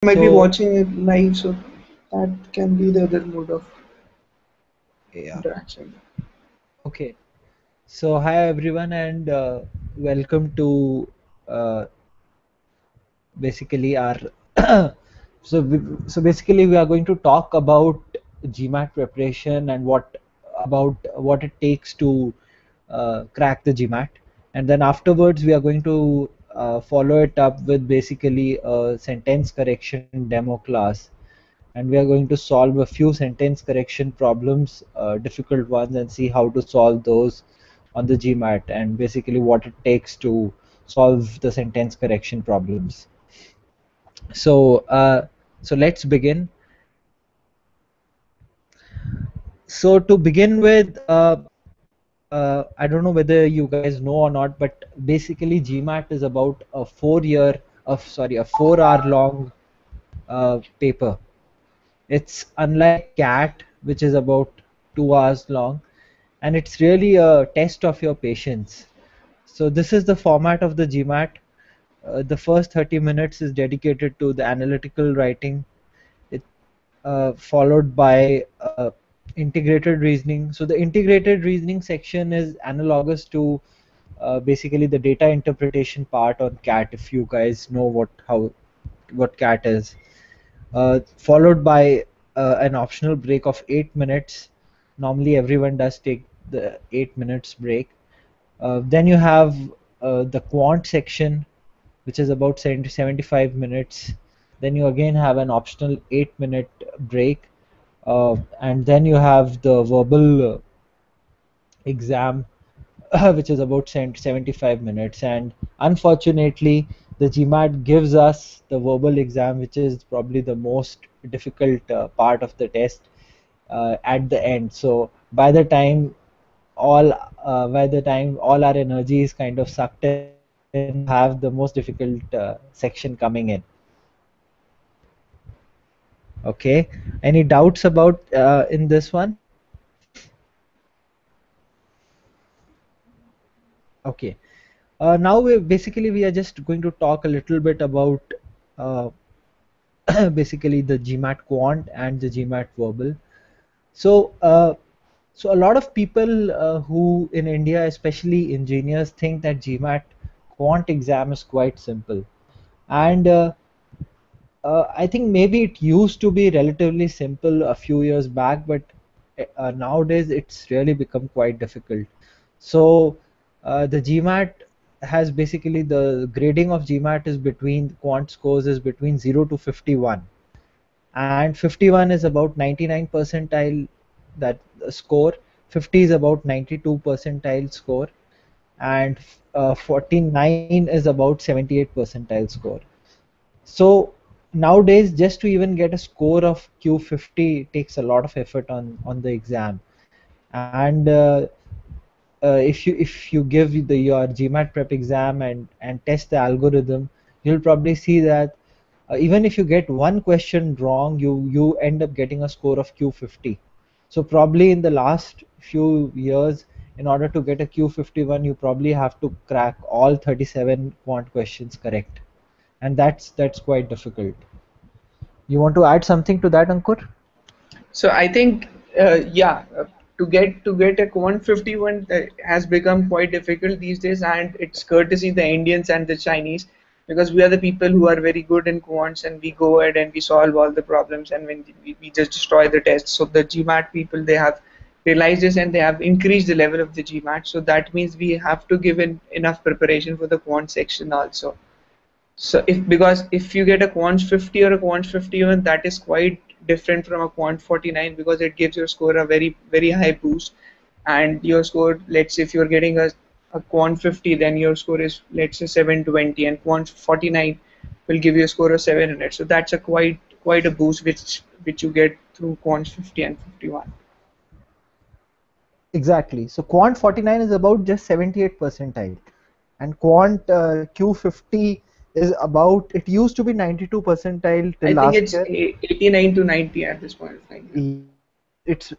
might be So, watching it live, so that can be the other mode of yeah, interaction. okay. So, hi everyone, and welcome to uh, basically our. So basically, we are going to talk about GMAT preparation and what it takes to crack the GMAT, and then afterwards we are going to follow it up with basically a sentence correction demo class, and we are going to solve a few sentence correction problems, difficult ones, and see how to solve those on the GMAT, and basically what it takes to solve the sentence correction problems. So, so let's begin. So to begin with, I don't know whether you guys know or not, but basically GMAT is about a 4 hour long paper. It's unlike CAT, which is about 2 hours long, and it's really a test of your patience. So this is the format of the GMAT. The first 30 minutes is dedicated to the analytical writing. It followed by integrated reasoning. So the integrated reasoning section is analogous to basically the data interpretation part on CAT. If you guys know what CAT is, followed by an optional break of 8 minutes. Normally, everyone does take the 8 minutes break. Then you have the quant section, which is about 75 minutes. Then you again have an optional 8 minute break. And then you have the verbal exam, which is about 75 minutes. And unfortunately, the GMAT gives us the verbal exam, which is probably the most difficult part of the test at the end. So by the time all our energy is kind of sucked in, we have the most difficult section coming in. Okay, any doubts about in this one? Okay. Now we are just going to talk a little bit about uh, basically the GMAT quant and the GMAT verbal. So, so a lot of people who in India, especially engineers, think that GMAT quant exam is quite simple, and I think maybe it used to be relatively simple a few years back, but nowadays it's really become quite difficult. So the GMAT has basically the grading of GMAT is between quant scores is between 0 to 51, and 51 is about 99 percentile that score, 50 is about 92 percentile score, and 49 is about 78 percentile score. So nowadays, just to even get a score of Q50 takes a lot of effort on the exam. And if you give your GMAT prep exam and test the algorithm, you'll probably see that even if you get one question wrong, you end up getting a score of Q50. So probably in the last few years, in order to get a Q51, you probably have to crack all 37 quant questions correct, and that's quite difficult. You want to add something to that, Ankur? So I think, yeah, to get a quant 51 has become quite difficult these days, and it's courtesy the Indians and the Chinese, because we are the people who are very good in quants, and we go ahead and we solve all the problems, and when we just destroy the tests. So the GMAT people, they have realized this, and they have increased the level of the GMAT. So that means we have to give in enough preparation for the quant section also. So because if you get a quant 50 or a quant 51, that is quite different from a quant 49, because it gives your score a very high boost. And your score, let's say if you're getting a quant 50, then your score is, let's say, 720, and quant 49 will give you a score of 700. So that's a quite a boost which you get through quant 50 and 51. Exactly. So quant 49 is about just 78 percentile, and quant Q50 is about, it used to be 92 percentile till I think last it's year. 89 to 90 at this point of time. Yeah. It's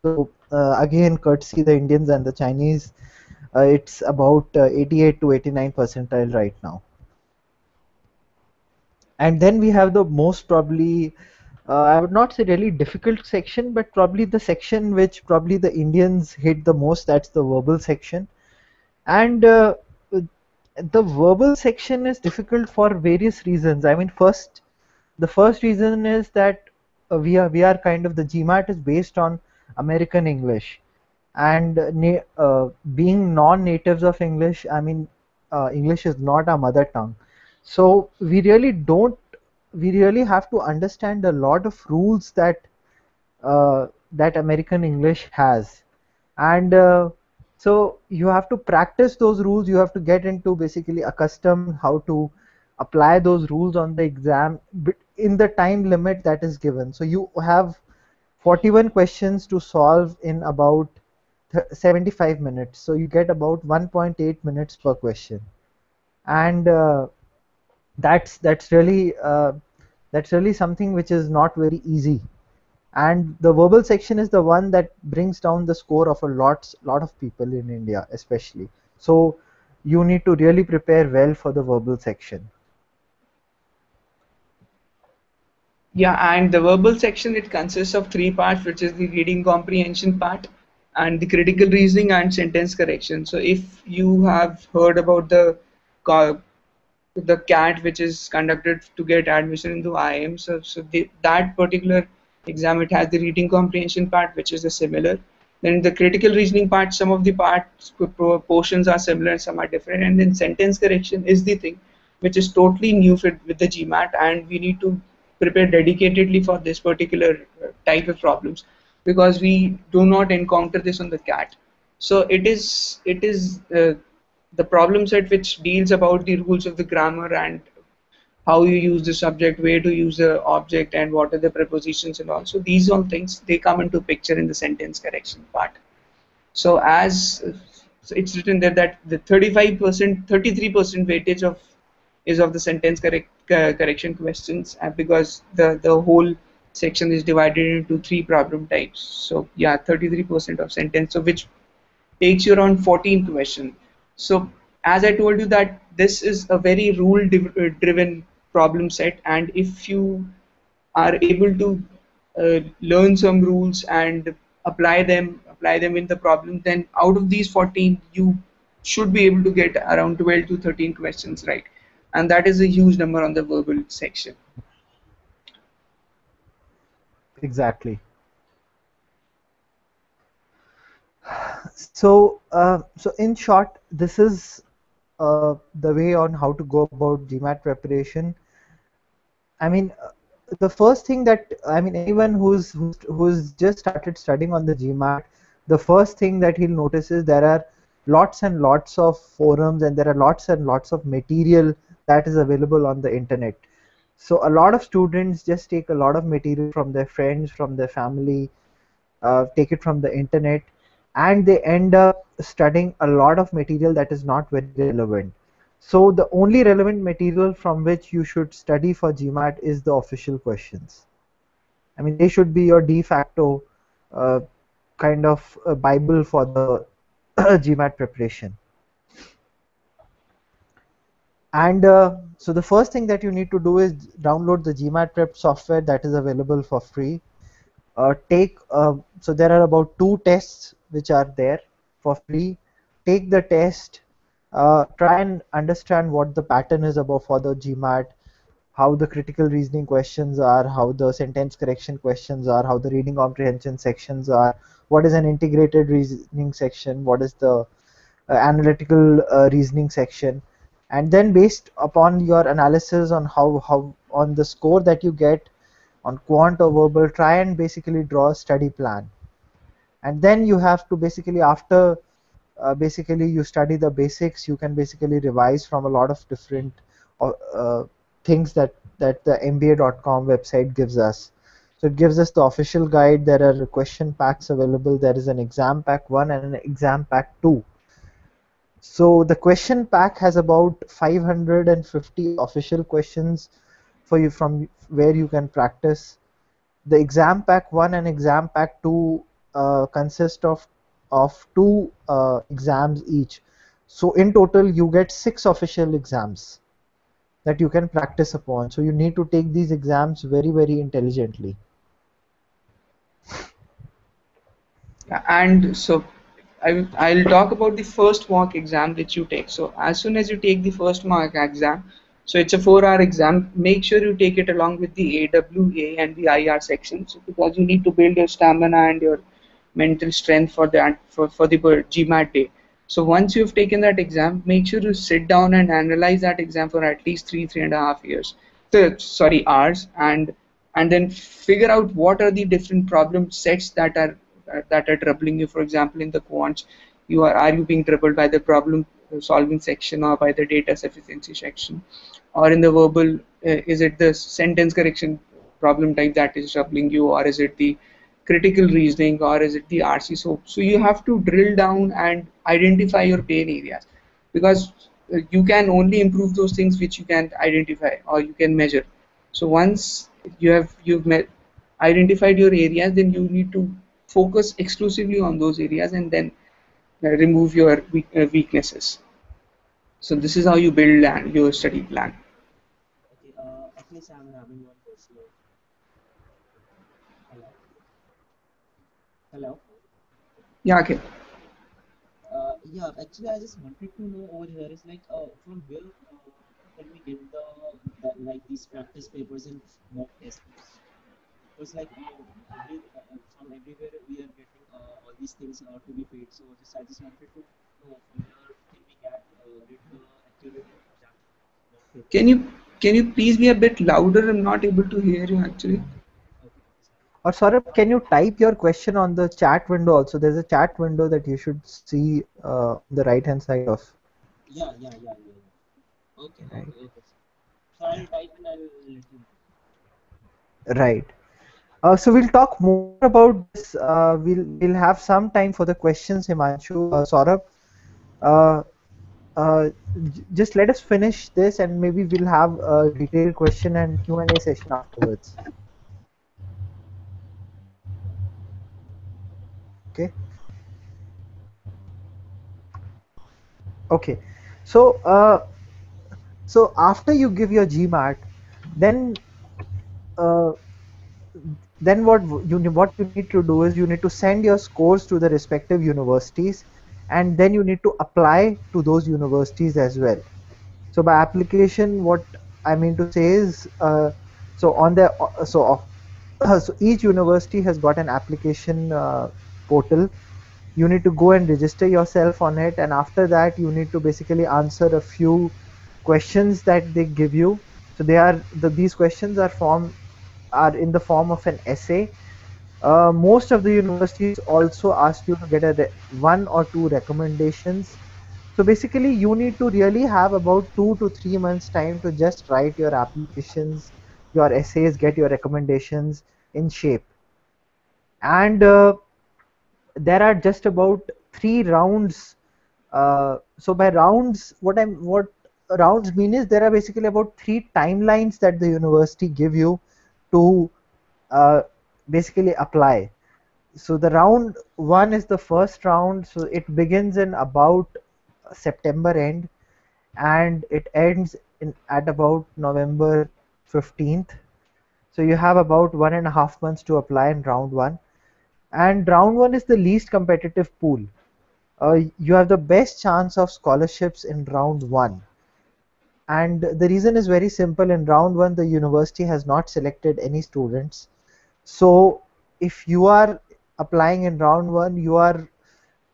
so again, courtesy the Indians and the Chinese, it's about 88 to 89 percentile right now. And then we have the most probably, I would not say really difficult section, but probably the section which probably the Indians hate the most. That's the verbal section. And the verbal section is difficult for various reasons. I mean, the first reason is that we are kind of, the GMAT is based on American English, and being non-natives of English, I mean, English is not our mother tongue, so we really have to understand a lot of rules that American English has. And so you have to practice those rules. You have to get into basically accustomed how to apply those rules on the exam in the time limit that is given. So you have 41 questions to solve in about 75 minutes. So you get about 1.8 minutes per question. And that's really something which is not very easy. And the verbal section is the one that brings down the score of a lot of people in India especially. So you need to really prepare well for the verbal section. Yeah, and the verbal section, it consists of three parts, which is the reading comprehension part and the critical reasoning and sentence correction. So if you have heard about the CAT, which is conducted to get admission into IIM. That particular exam, it has the reading comprehension part, which is the similar. Then the critical reasoning part, some of the parts portions are similar, some are different, and then sentence correction is the thing which is totally new with the GMAT, and we need to prepare dedicatedly for this particular type of problems because we do not encounter this on the CAT. So it is the problem set which deals about the rules of the grammar and how you use the subject, where to use the object, and what are the prepositions and all. So these all things, they come into picture in the sentence correction part. So as so it's written there that the 35%, 33% weightage of is of the sentence correction questions, because the whole section is divided into three problem types. So yeah, 33% of sentence, so which takes you around 14 questions. So as I told you that this is a very rule driven problem set, and if you are able to learn some rules and apply them in the problem, then out of these 14 you should be able to get around 12 to 13 questions right, and that is a huge number on the verbal section. Exactly. So in short, this is the way on how to go about GMAT preparation. I mean, the first thing that, I mean, anyone who's just started studying on the GMAT, the first thing that he'll notice is there are lots and lots of forums, and there are lots and lots of material that is available on the internet. So a lot of students just take a lot of material from their friends, from their family, take it from the internet, and they end up studying a lot of material that is not very relevant. So the only relevant material from which you should study for GMAT is the official questions. I mean, they should be your de facto uh, kind of Bible for the GMAT preparation. And so the first thing that you need to do is download the GMAT prep software that is available for free. Take So there are about 2 tests which are there for free. Take the test, try and understand what the pattern is about for the GMAT, how the critical reasoning questions are, how the sentence correction questions are, how the reading comprehension sections are, what is an integrated reasoning section, what is the analytical reasoning section. And then based upon your analysis on how on the score that you get on quant or verbal, try and basically draw a study plan. And then you have to basically, after basically you study the basics, you can basically revise from a lot of different things that the mba.com website gives us. So it gives us the official guide, there are question packs available, there is an exam pack 1 and an exam pack 2. So the question pack has about 550 official questions for you from where you can practice. The exam pack 1 and exam pack 2 consist of 2 exams each. So in total you get 6 official exams. that you can practice upon. So you need to take these exams very, very intelligently. And so I'll talk about the first mock exam which you take. So as soon as you take the first mock exam, so it's a 4 hour exam, make sure you take it along with the AWA and the IR sections, because you need to build your stamina and your mental strength for that, for the GMAT day. So once you've taken that exam, make sure you sit down and analyze that exam for at least 3.5 years. So, sorry, hours, and then figure out what are the different problem sets that are troubling you. For example, in the quants, are you being troubled by the problem solving section or by the data sufficiency section, or in the verbal, is it the sentence correction problem type that is troubling you, or is it the critical reasoning, or is it the RC? So you have to drill down and identify your pain areas, because you can only improve those things which you can identify or you can measure. So once you've identified your areas, then you need to focus exclusively on those areas, and then remove your weaknesses. So this is how you build your study plan. Okay, at least I'm having one question. Hello, hello. Yeah, okay. Yeah, actually, I just wanted to know over here is like, from where can we get the like these practice papers and mock test books? Because like from everywhere we are getting all these things to be paid. So I just wanted to know from where can we get the accurate exam mock Can papers? you can you please be a bit louder? I'm not able to hear you actually. Okay, okay, sorry. Or Saurabh, can you type your question on the chat window also? There's a chat window that you should see on the right hand side of, Yeah. Okay, right? okay. So I'll type and I'll let you know. Right. So we'll talk more about this. We'll have some time for the questions, Himanshu, Saurabh. Uh, just let us finish this, and maybe we'll have a detailed question and Q&A session afterwards. Okay. Okay. So so after you give your GMAT, then uh, what you need to do is you need to send your scores to the respective universities, and then you need to apply to those universities as well. So by application, what I mean to say is, so on the so so each university has got an application portal. You need to go and register yourself on it, and after that you need to basically answer a few questions that they give you. So these questions are in the form of an essay. Most of the universities also ask you to get one or two recommendations. So basically, you need to really have about 2 to 3 months time to just write your applications, your essays, get your recommendations in shape. And there are just about 3 rounds. So by rounds, what rounds mean is there are basically about 3 timelines that the university give you to uh, basically apply. So the round one is the first round. So it begins in about September end, and it ends at about November 15th. So you have about 1.5 months to apply in round one. And round one is the least competitive pool. You have the best chance of scholarships in round one. And the reason is very simple. In round one, the university has not selected any students. So if you are applying in round one, you are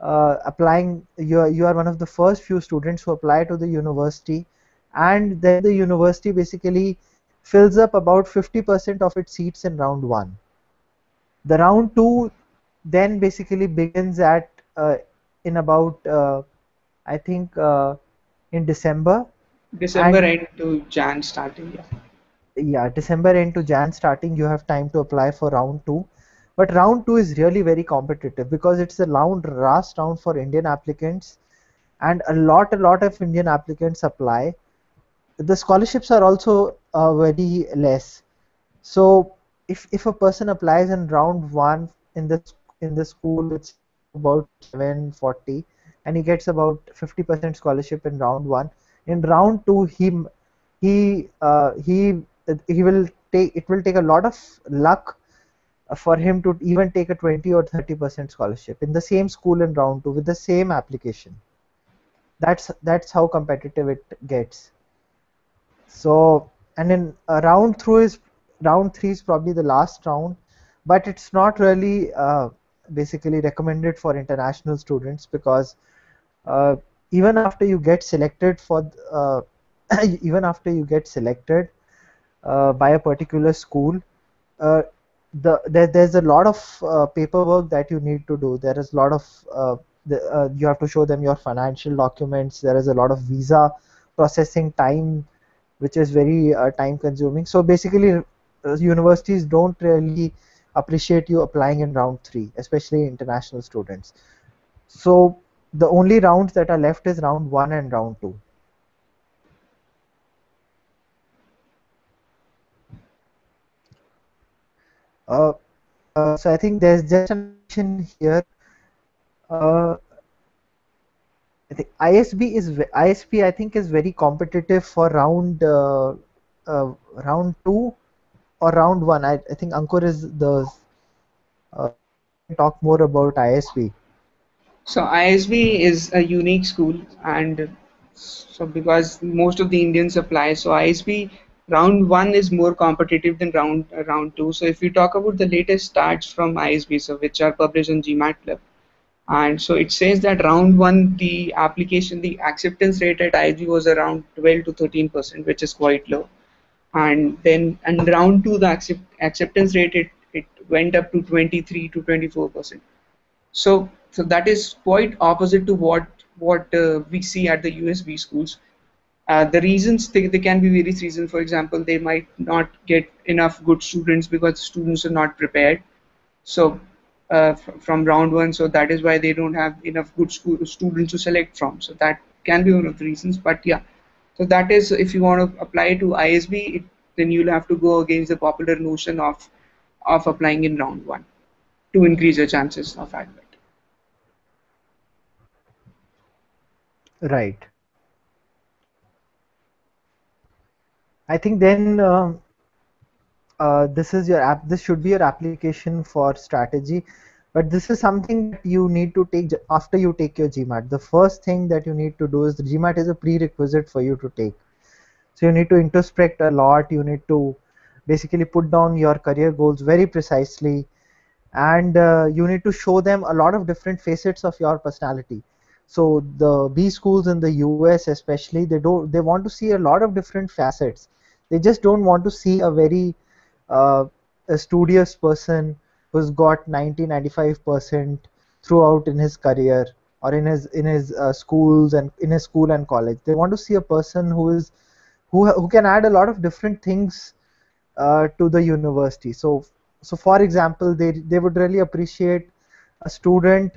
one of the first few students who apply to the university, and then the university basically fills up about 50% of its seats in round one. The round two then basically begins at in about I think in December. December And end to Jan starting. Yeah. yeah, December end to Jan starting, you have time to apply for round two. But round two is really very competitive because it's the last round for Indian applicants, and a lot of Indian applicants apply. The scholarships are also very less. So if a person applies in round one in the school with CGPA of about 740, and he gets about 50% scholarship in round one, in round two he will take, it will take a lot of luck for him to even take a 20 or 30% scholarship in the same school in round 2 with the same application. That's how competitive it gets. So, and in round 3 is probably the last round, but it's not really basically recommended for international students, because uh, even after you get selected for even after you get selected by a particular school, uh, there's a lot of paperwork that you need to do. There is a lot of you have to show them your financial documents. There is a lot of visa processing time, which is very time consuming. So basically, universities don't really appreciate you applying in round 3, especially international students. So the only rounds that are left is round 1 and round 2. Uh, so I think there's just an addition here. Uh, I think ISB I think is very competitive for round 2 or round 1. I think Ankur is the he can talk more about ISB. So ISB is a unique school, and so because most of the Indians apply, so ISB round one is more competitive than round two. So if you talk about the latest stats from ISB, so which are published on GMAT Club, and so it says that round one the acceptance rate at ISB was around 12 to 13%, which is quite low. And then in round two the acceptance rate it went up to 23 to 24%. So that is quite opposite to what we see at the USB schools. The reasons they can be various reasons. For example, they might not get enough good students because students are not prepared. So from round one, so that is why they don't have enough good students to select from. So that can be one of the reasons. But yeah, so that is if you want to apply to ISB, then you'll have to go against the popular notion of applying in round one to increase your chances of admit. Right. I think then this is your app. This should be your application for strategy, but this is something that you need to take after you take your GMAT. The first thing that you need to do is the GMAT is a prerequisite for you to take. So you need to introspect a lot. You need to basically put down your career goals very precisely, and you need to show them a lot of different facets of your personality. So the B schools in the US especially, they want to see a lot of different facets. They just don't want to see a very uh, a studious person who's got 90-95% throughout in his career, or in his schools and in his school and college. They want to see a person who can add a lot of different things to the university. So for example, they would really appreciate a student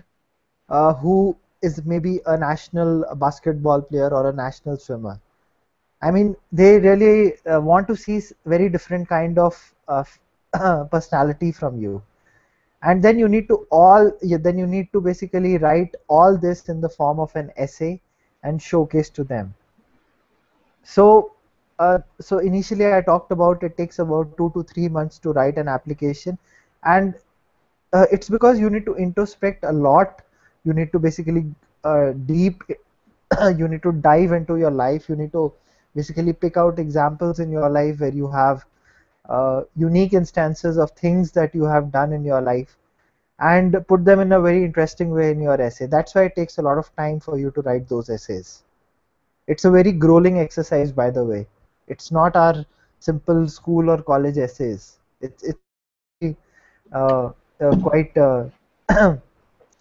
who is maybe a national basketball player or a national swimmer. I mean, they really want to see very different kind of personality from you. And then then you need to basically write all this in the form of an essay and showcase to them. So initially I talked about it takes about 2 to 3 months to write an application, and it's because you need to introspect a lot. You need to basically deep you need to dive into your life. You need to basically pick out examples in your life where you have unique instances of things that you have done in your life, and put them in a very interesting way in your essay. That's why it takes a lot of time for you to write those essays. It's a very grueling exercise, by the way. It's not our simple school or college essays. It's actually quite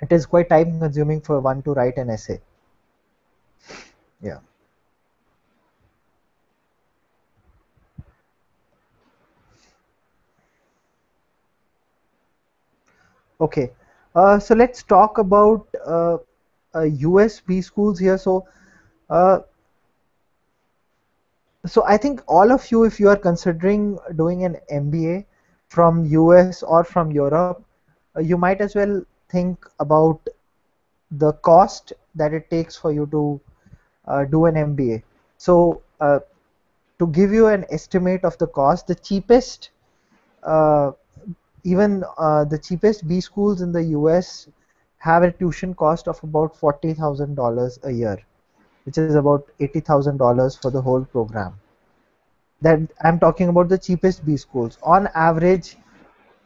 it is quite time consuming for one to write an essay. Yeah. Okay. So let's talk about USB schools here. Uh, so I think all of you, if you are considering doing an MBA from US or from Europe, you might as well think about the cost that it takes for you to do an MBA. So to give you an estimate of the cost, the cheapest, uh, even the cheapest B schools in the US have a tuition cost of about $40,000 a year, which is about $80,000 for the whole program. That I'm talking about the cheapest B schools. On average,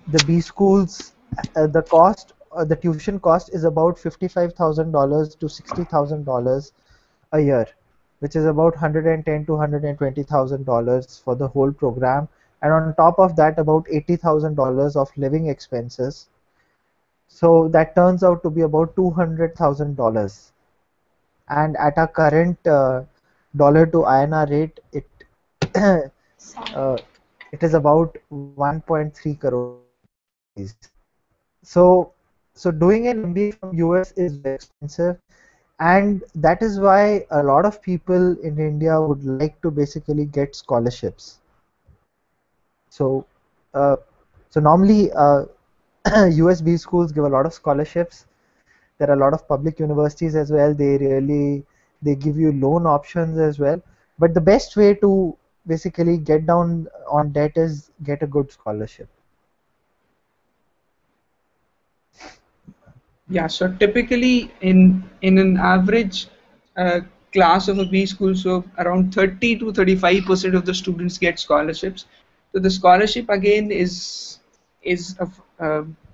the B schools, the tuition cost is about $55,000 to $60,000 a year, which is about 110 to $120,000 for the whole program. And on top of that, about $80,000 of living expenses. So that turns out to be about $200,000. And at our current dollar to INR rate, uh, it is about 1.3 crores rupees. So, so doing an MBA from US is very expensive, and that is why a lot of people in India would like to basically get scholarships. So, uh, so normally USB schools give a lot of scholarships. There are a lot of public universities as well. They give you loan options as well. But the best way to basically get down on debt is get a good scholarship. Yeah, so typically in an average uh, class of a B school, so around 30 to 35% of the students get scholarships. So the scholarship again is a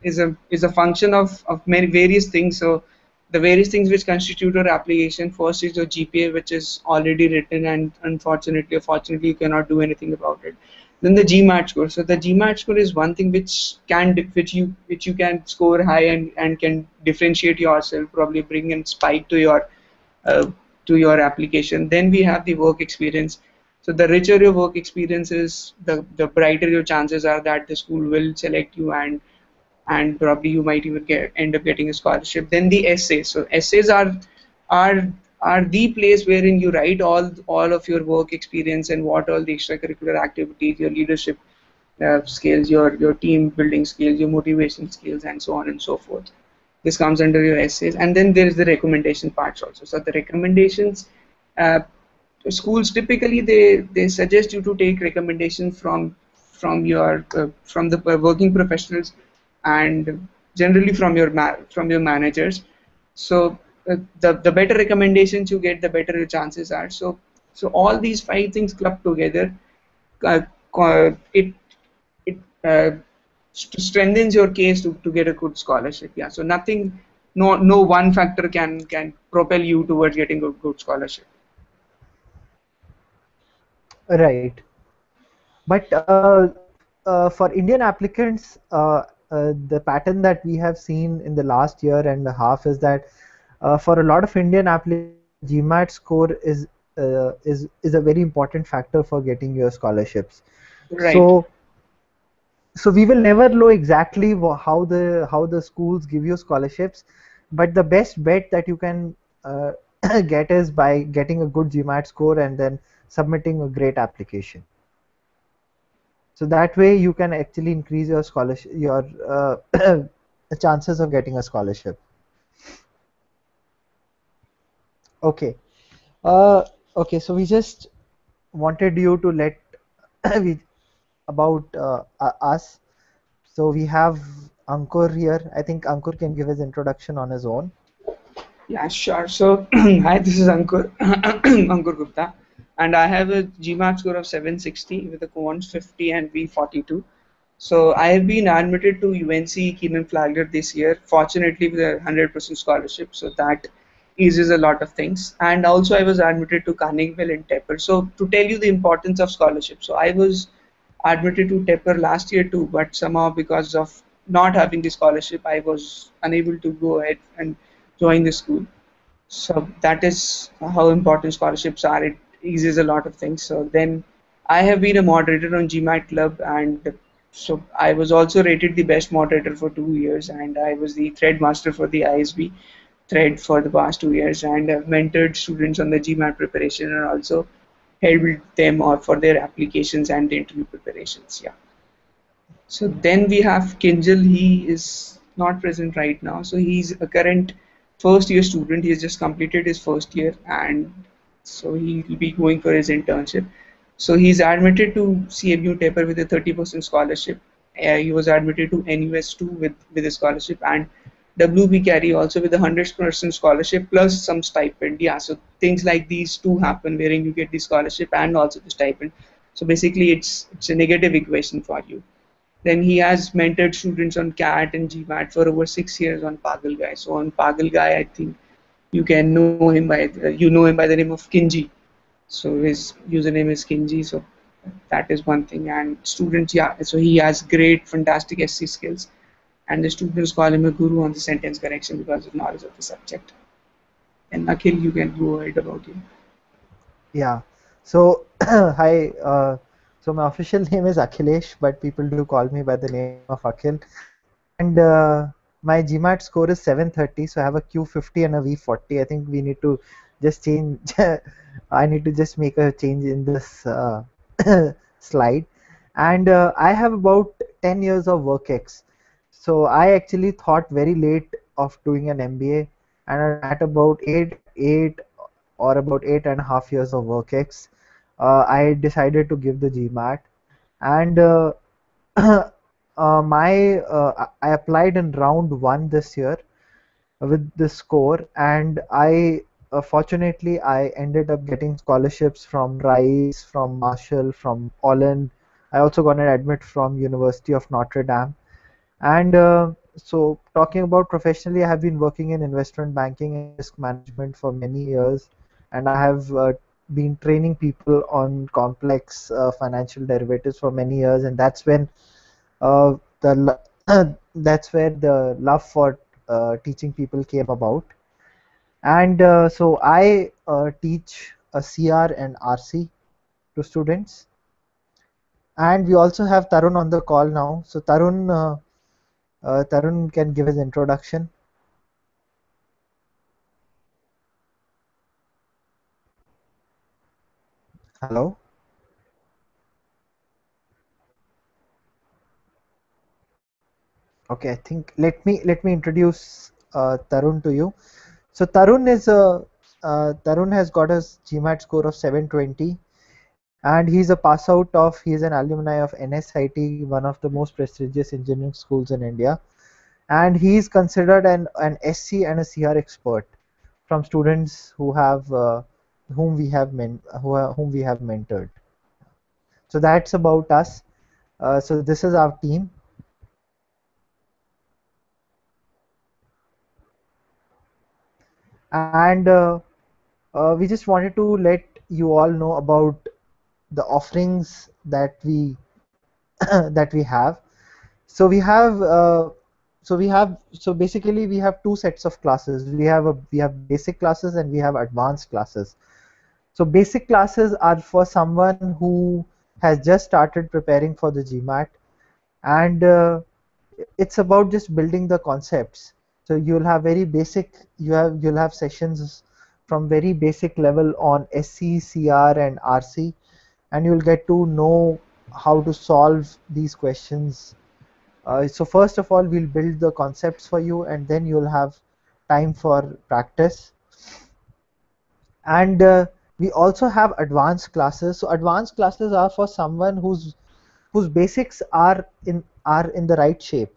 is a function of many various things. So the various things which constitute your application. First is your GPA, which is already written, and unfortunately or fortunately, you cannot do anything about it. Then the GMAT score. So the GMAT score is one thing which you can score high and can differentiate yourself, probably bring in spike uh, to your application. Then we have the work experience. So the richer your work experience is, the brighter your chances are that the school will select you, and probably you might even end up getting a scholarship. Then the essays. So essays are are the place wherein you write all of your work experience and what all the extracurricular activities, your leadership skills, your team building skills, your motivation skills, and so on and so forth. This comes under your essays, and then there is the recommendation parts also. So the recommendations, uh, schools typically they suggest you to take recommendations from the working professionals, and generally from your managers. So the better recommendations you get, the better your chances are. So all these five things clubbed together, uh, it strengthens your case to get a good scholarship. Yeah, so nothing, no one factor can propel you towards getting a good scholarship. Right. But for Indian applicants, the pattern that we have seen in the last year and a half is that for a lot of Indian applicants, the GMAT score is a very important factor for getting your scholarships. Right. So so we will never know exactly how the schools give you scholarships, but the best bet that you can uh, get is by getting a good GMAT score and then submitting a great application. So that way you can actually increase your scholarship, your chances of getting a scholarship. Okay. Uh, okay. So we just wanted you to let we about us. So we have Ankur here. I think Ankur can give his introduction on his own. Yeah, sure. So, hi, this is Ankur, Ankur Gupta, and I have a GMAT score of 760 with a quant 50 and V42. So, I have been admitted to UNC Keenan Flagler this year, fortunately with a 100% scholarship. So, that eases a lot of things. And also, I was admitted to Carnegie Mellon Tepper. So, to tell you the importance of scholarship, so I was admitted to Tepper last year too, but somehow because of not having the scholarship, I was unable to go ahead and join the school. So that is how important scholarships are. It eases a lot of things. So then I have been a moderator on GMAT Club, and so I was also rated the best moderator for 2 years, and I was the thread master for the ISB thread for the past 2 years, and I've mentored students on the GMAT preparation and also helped them or for their applications and the interview preparations. Yeah. So then we have Kinjal. He is not present right now. So he's a current first year student. He has just completed his first year, and so he will be going for his internship. So he's admitted to CMU Taper with a 30% scholarship. He was admitted to NUS too with a scholarship, and WB Carry also with a 100% scholarship plus some stipend. Yeah, so things like these two happen wherein you get the scholarship and also the stipend. So basically, it's a negative equation for you. Then he has mentored students on CAT and GMAT for over 6 years on Pagal Guy. So on Pagal Guy, I think you can know him by the name of Kinji. So his username is Kinji. So that is one thing. And students, yeah, so he has great, fantastic SC skills, and the students call him a guru on the sentence correction because of knowledge of the subject. And Akhil, you can go ahead about you. Yeah. So, hi. So my official name is Akhilesh, but people do call me by the name of Akhil. And my GMAT score is 730, so I have a Q50 and a V40. I think we need to just change. I need to just make a change in this slide. And I have about 10 years of work ex. So I actually thought very late of doing an MBA, and at about eight or about 8.5 years of work ex, I decided to give the GMAT. And I applied in round one this year with the score, and I fortunately I ended up getting scholarships from Rice, from Marshall, from Holland. I also got an admit from University of Notre Dame. And so talking about professionally, I have been working in investment banking and risk management for many years, and I have been training people on complex financial derivatives for many years, and that's when that's where the love for teaching people came about. And so I teach a CR and RC to students. And we also have Tarun on the call now. So Tarun can give his introduction. Hello. Okay, I think let me introduce Tarun to you. So Tarun has got a GMAT score of 720, and he's a pass out of he's an alumni of NSIT, one of the most prestigious engineering schools in India, and he's considered an SC and a CR expert from students whom we have mentored. So that's about us. So this is our team. And we just wanted to let you all know about the offerings that we that we have. So we have so basically we have two sets of classes. We have basic classes and we have advanced classes. So basic classes are for someone who has just started preparing for the GMAT, and it's about just building the concepts. So you'll have very basic you'll have sessions from very basic level on SC, CR and RC, and you'll get to know how to solve these questions. So first of all, we'll build the concepts for you, and then you'll have time for practice. And we also have advanced classes. So advanced classes are for someone whose basics are in the right shape.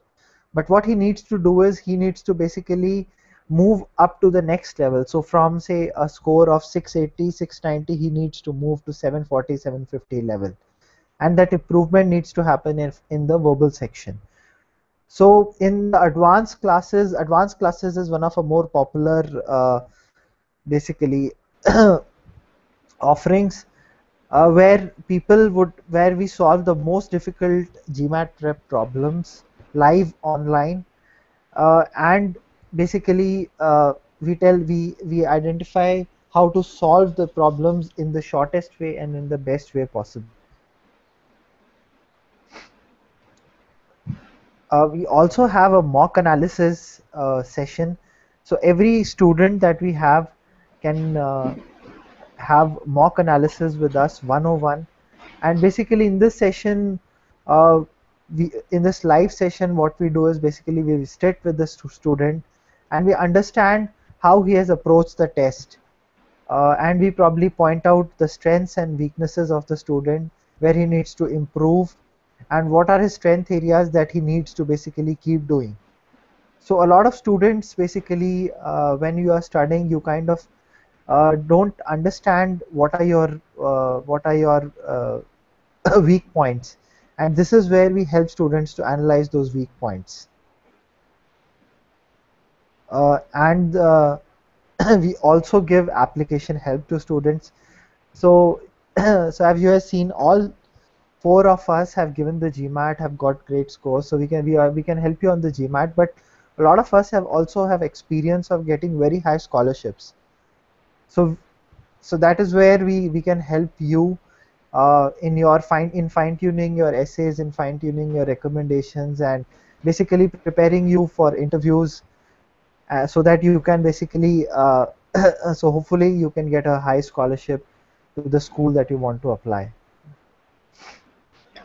But what he needs to do is he needs to basically move up to the next level. So from say a score of 680, 690, he needs to move to 740, 750 level. And that improvement needs to happen in the verbal section. So in the advanced classes is one of a more popular basically offerings where we solve the most difficult GMAT prep problems live online, and basically we identify how to solve the problems in the shortest way and in the best way possible. We also have a mock analysis session. So every student that we have can have mock analysis with us 101. And basically in this session, in this live session, what we do is basically we sit with the student and we understand how he has approached the test. and we probably point out the strengths and weaknesses of the student, where he needs to improve, and what are his strength areas that he needs to basically keep doing. So a lot of students basically, when you are studying, you kind of don't understand what are your weak points, and this is where we help students to analyze those weak points. And we also give application help to students. So, so as you have seen, all four of us have given the GMAT, have got great scores. So we can help you on the GMAT, but a lot of us have also have experience of getting very high scholarships. So so that is where we can help you in your fine tuning your essays, in fine tuning your recommendations, and basically preparing you for interviews, so that you can basically so hopefully you can get a high scholarship to the school that you want to apply.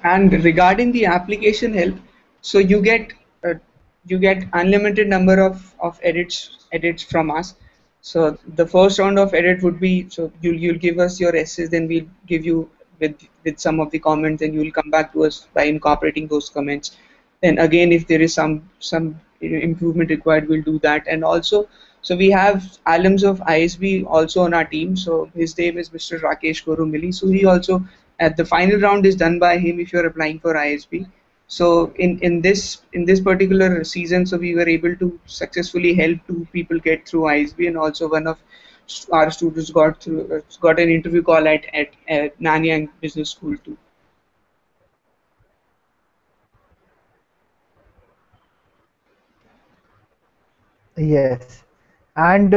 And regarding the application help, so uh, you get unlimited number of edits from us. So the first round of edit would be, so you'll give us your essays, then we'll give you with some of the comments, and you'll come back to us by incorporating those comments. Then again, if there is some improvement required, we'll do that. And also, so we have alums of ISB also on our team. So his name is Mr. Rakesh Gorumili. So he also, at the final round is done by him if you're applying for ISB. So in this particular season, so we were able to successfully help two people get through ISB, and also one of our students got an interview call at Nanyang Business School too. Yes, and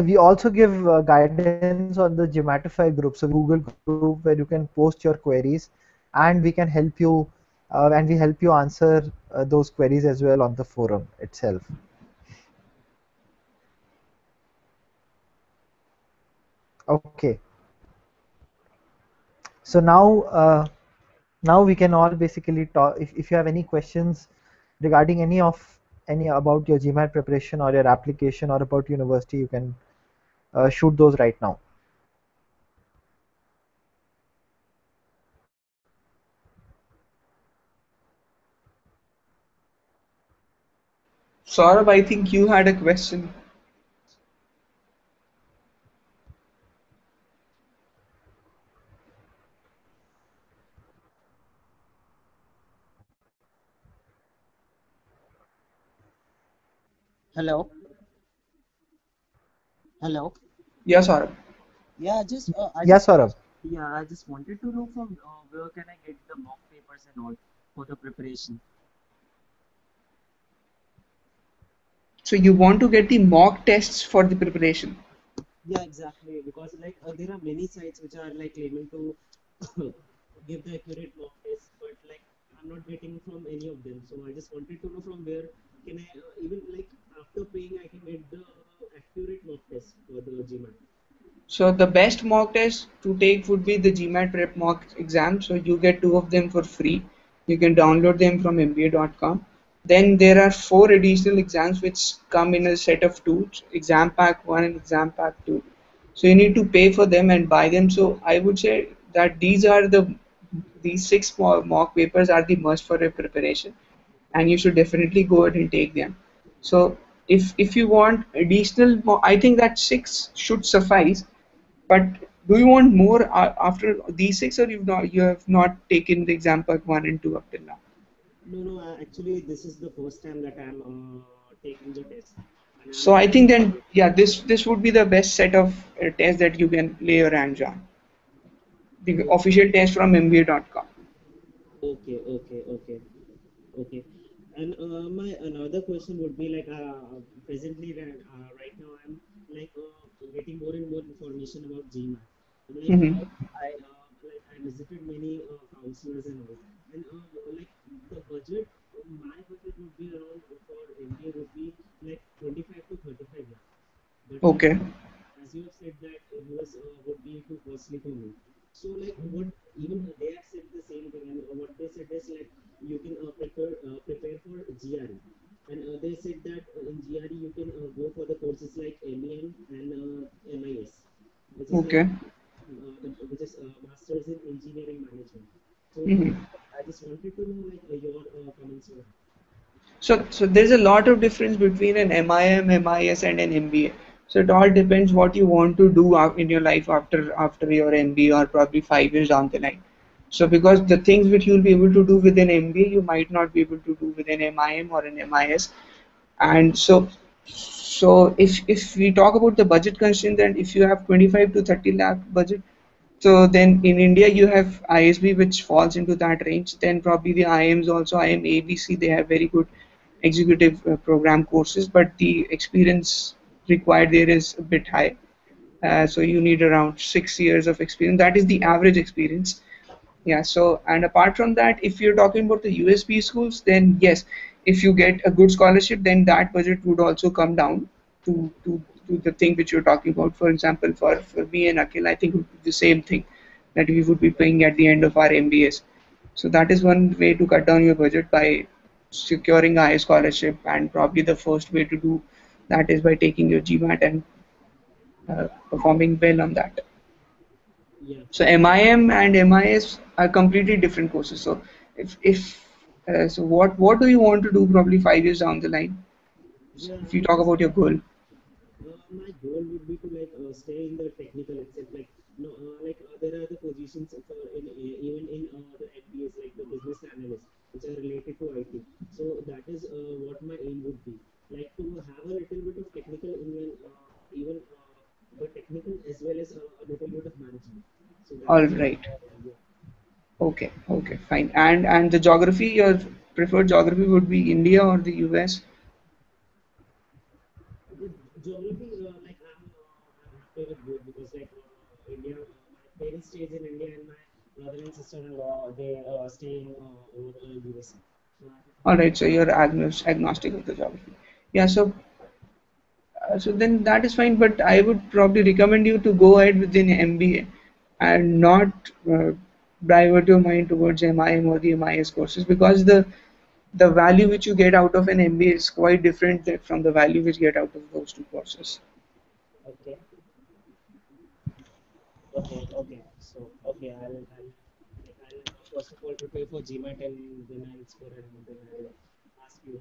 we also give guidance on the Gematify group. So we have a Google group where you can post your queries, and we can help you, and we help you answer those queries as well on the forum itself. Okay, so now we can all basically talk. If you have any questions regarding any about your GMAT preparation or your application or about university, you can shoot those right now. Saurabh, I think you had a question. Hello, hello. Yeah, Saurabh. Yeah, just I Yeah, just Saurabh. yeah, I just wanted to know from where can I get the mock papers and all for the preparation. So you want to get the mock tests for the preparation. Yeah, exactly. Because like there are many sites which are like claiming to give the accurate mock test, but like I'm not getting from any of them. So I just wanted to know from where can I even like after paying I can get the accurate mock test for the GMAT. So the best mock test to take would be the GMAT prep mock exam. So you get two of them for free. You can download them from mba.com. Then there are four additional exams which come in a set of two, exam pack 1 and exam pack 2. So you need to pay for them and buy them. So I would say that these six mock papers are the must for a preparation, and you should definitely go ahead and take them. So if you want additional, I think that six should suffice. But do you want more after these six, or you have not taken the exam pack 1 and 2 up till now? No, no, actually this is the first time that I'm taking the test, and I'm So I think then, like, yeah, this would be the best set of tests that you can lay your hands on. The okay, official test from mba.com. okay. Okay. And my another question would be like presently right now I'm like getting more and more information about GMAT. And like Hmm. I visited many counselors and all. And like the budget, my budget would be around for MBA would be like 25 to 35 lakh. But like Okay. as you have said that US would be too costly for me. So like what even they have said the same thing, and what they said is like you can prepare for GRE, and they said that in GRE you can go for the courses like MEM and MIS. which is like Okay. which is Masters in Engineering Management. So Mhm. I just wanted to know like your comments on So there's a lot of difference between an MIM, MIS, and an MBA. So it all depends what you want to do in your life after your MBA or probably 5 years down the line. So because the things which you'll be able to do with an MBA, you might not be able to do with an MIM or an MIS. And so if we talk about the budget constraint, then if you have 25 to 30 lakh budget, so then in India you have ISB which falls into that range. Then probably the IMs also, IM ABC, they have very good executive program courses, but the experience required there is a bit high. So you need around 6 years of experience. That is the average experience. Yeah, so and apart from that, if you're talking about the USP schools, then yes, if you get a good scholarship, then that budget would also come down to the thing which you're talking about. For example, for me and Akhil, I think it would be the same thing that we would be paying at the end of our MBAs. So that is one way to cut down your budget by securing a high scholarship, and probably the first way to do that is by taking your GMAT and performing well on that. yeah. So MIM and MIS are completely different courses. So if what do you want to do probably 5 years down the line? Yeah, If I you would talk just about your goal, my goal would be to like stay in the technical itself. Like no, there are the positions for in even in the MBAs like the business analyst, which are related to IT. So that is what my aim would be. Like to have a little bit of technical even but technical as well as a little bit of management. So that all is what right. yeah. Okay, okay, fine. And the geography, your preferred geography would be India or the US? The geography, I'm happy with both because like India, my parents stays in India and my brother and sister-in-law they stay in over USA. So I'm All happy right, with so you're agnostic of the geography. Yeah, so then that is fine, but I would probably recommend you to go ahead with an MBA and not divert your mind towards MIM or the MIS courses, because the value which you get out of an MBA is quite different from the value which you get out of those two courses. okay, okay. So okay, I'll first of all prepare for GMAT and then I'll explore and then I'll ask you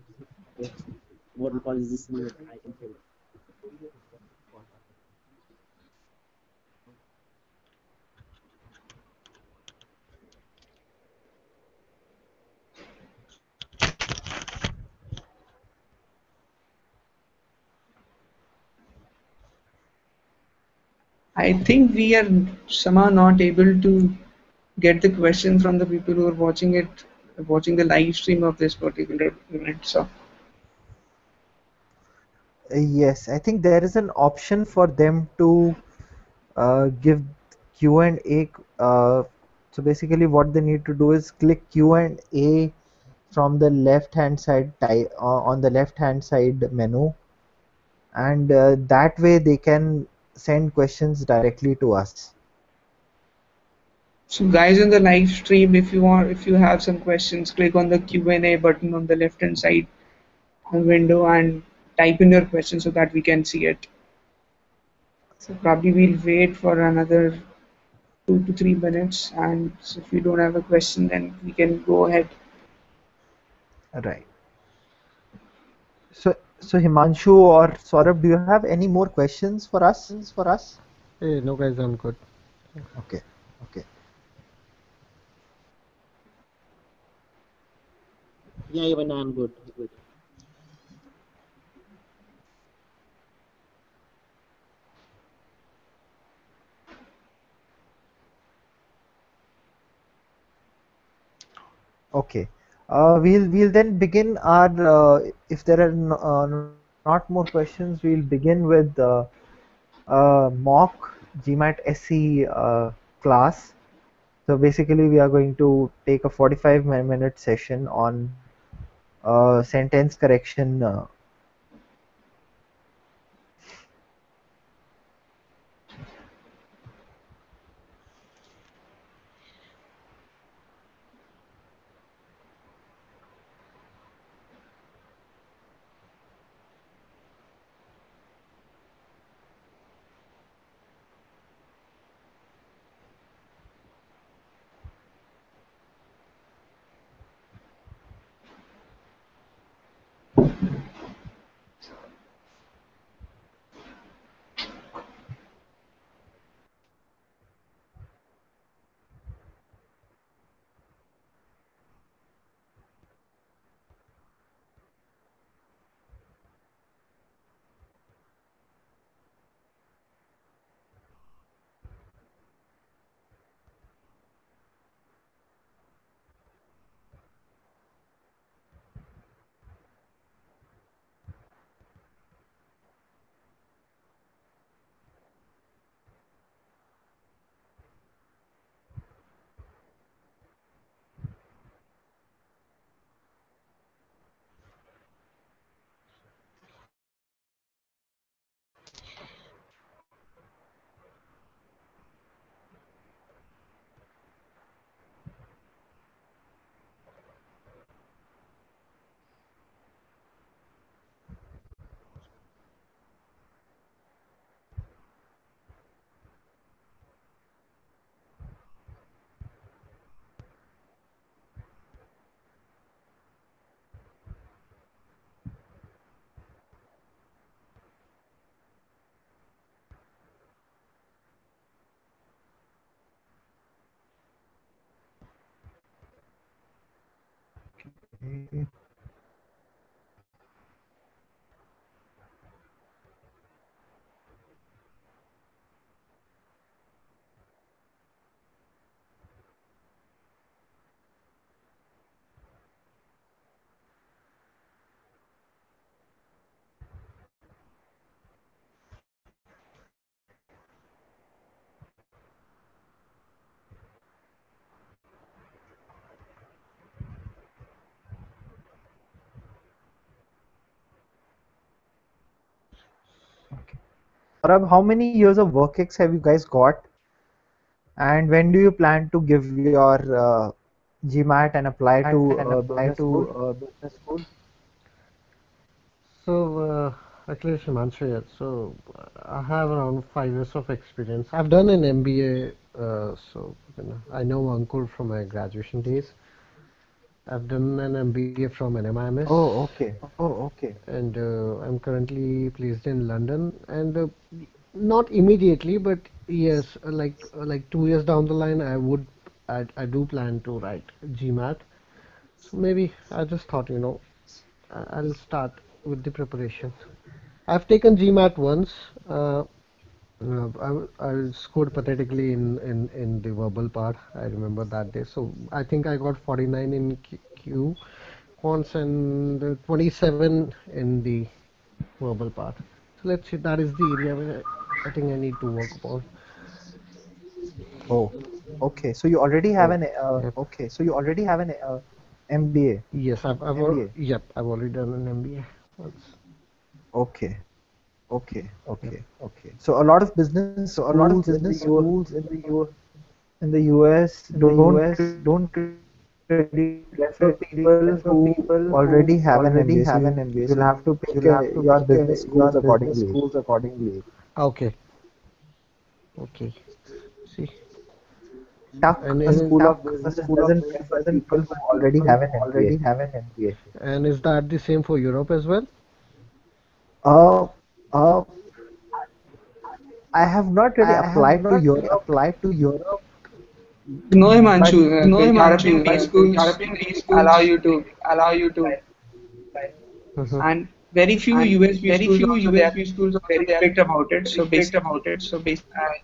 what what we call is this new I can fill. I think we are somehow not able to get the question from the people who are watching the live stream of this particular event. So Yes, I think there is an option for them to give Q&A. So basically, what they need to do is click Q&A from the left hand side on the left hand side menu, and that way they can send questions directly to us. So guys in the live stream, if you have some questions, click on the Q&A button on the left hand side window and type in your question so that we can see it. So probably we'll wait for another 2 to 3 minutes, and so if you don't have a question, then we can go ahead. Right. So Himanshu or Saurabh, do you have any more questions for us? Hey, no guys, I'm good. Okay. Okay. Yeah, even I'm good. Good. Okay. We'll then begin our if there are not more questions, we'll begin with mock GMAT SE class. So basically, we are going to take a 45-minute session on sentence correction. Saurabh, how many years of work ex have you guys got? And when do you plan to give your GMAT and apply to business school? So, actually, Shimanshu here. So, I have around 5 years of experience. I've done an MBA, I know Ankur from my graduation days. I've done an MBA from NMIMS, Oh, okay. and I'm currently placed in London. And not immediately, but yes, like 2 years down the line, I do plan to write GMAT. So maybe I just thought, I'll start with the preparation. I've taken GMAT once. I scored pathetically in the verbal part. I remember that day. So I think I got 49 in Q once and 27 in the verbal part. So let's see. That is the area where I think I need to work upon. Oh, okay. So you already have Oh, an yep. MBA. Yes, yep, I've already done an MBA once. Okay. Yep. So a lot of business schools in the US don't really prefer people who already have an MBA. So you'll have to pick your business schools accordingly. Okay. Okay. See, Tuck, and a and school of business, doesn't prefer people who already have an MBA. and is that the same for Europe as well? Uh, I have not really applied to Europe, No, Himanshu, but the European B schools allow you to apply, Mhm. and very few US B schools also they are very strict about it. So basically,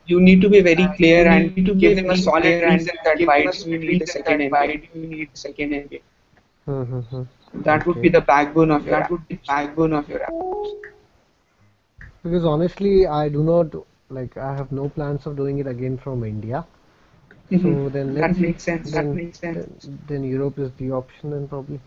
you need to be very clear and give them a solid reason that why do you need a second MBA. Mhm. That would be Okay. the backbone of your application. Because honestly, I do not like. I have no plans of doing it again from India. Mhm. So then let's That see. makes sense. Then Europe is the option then probably.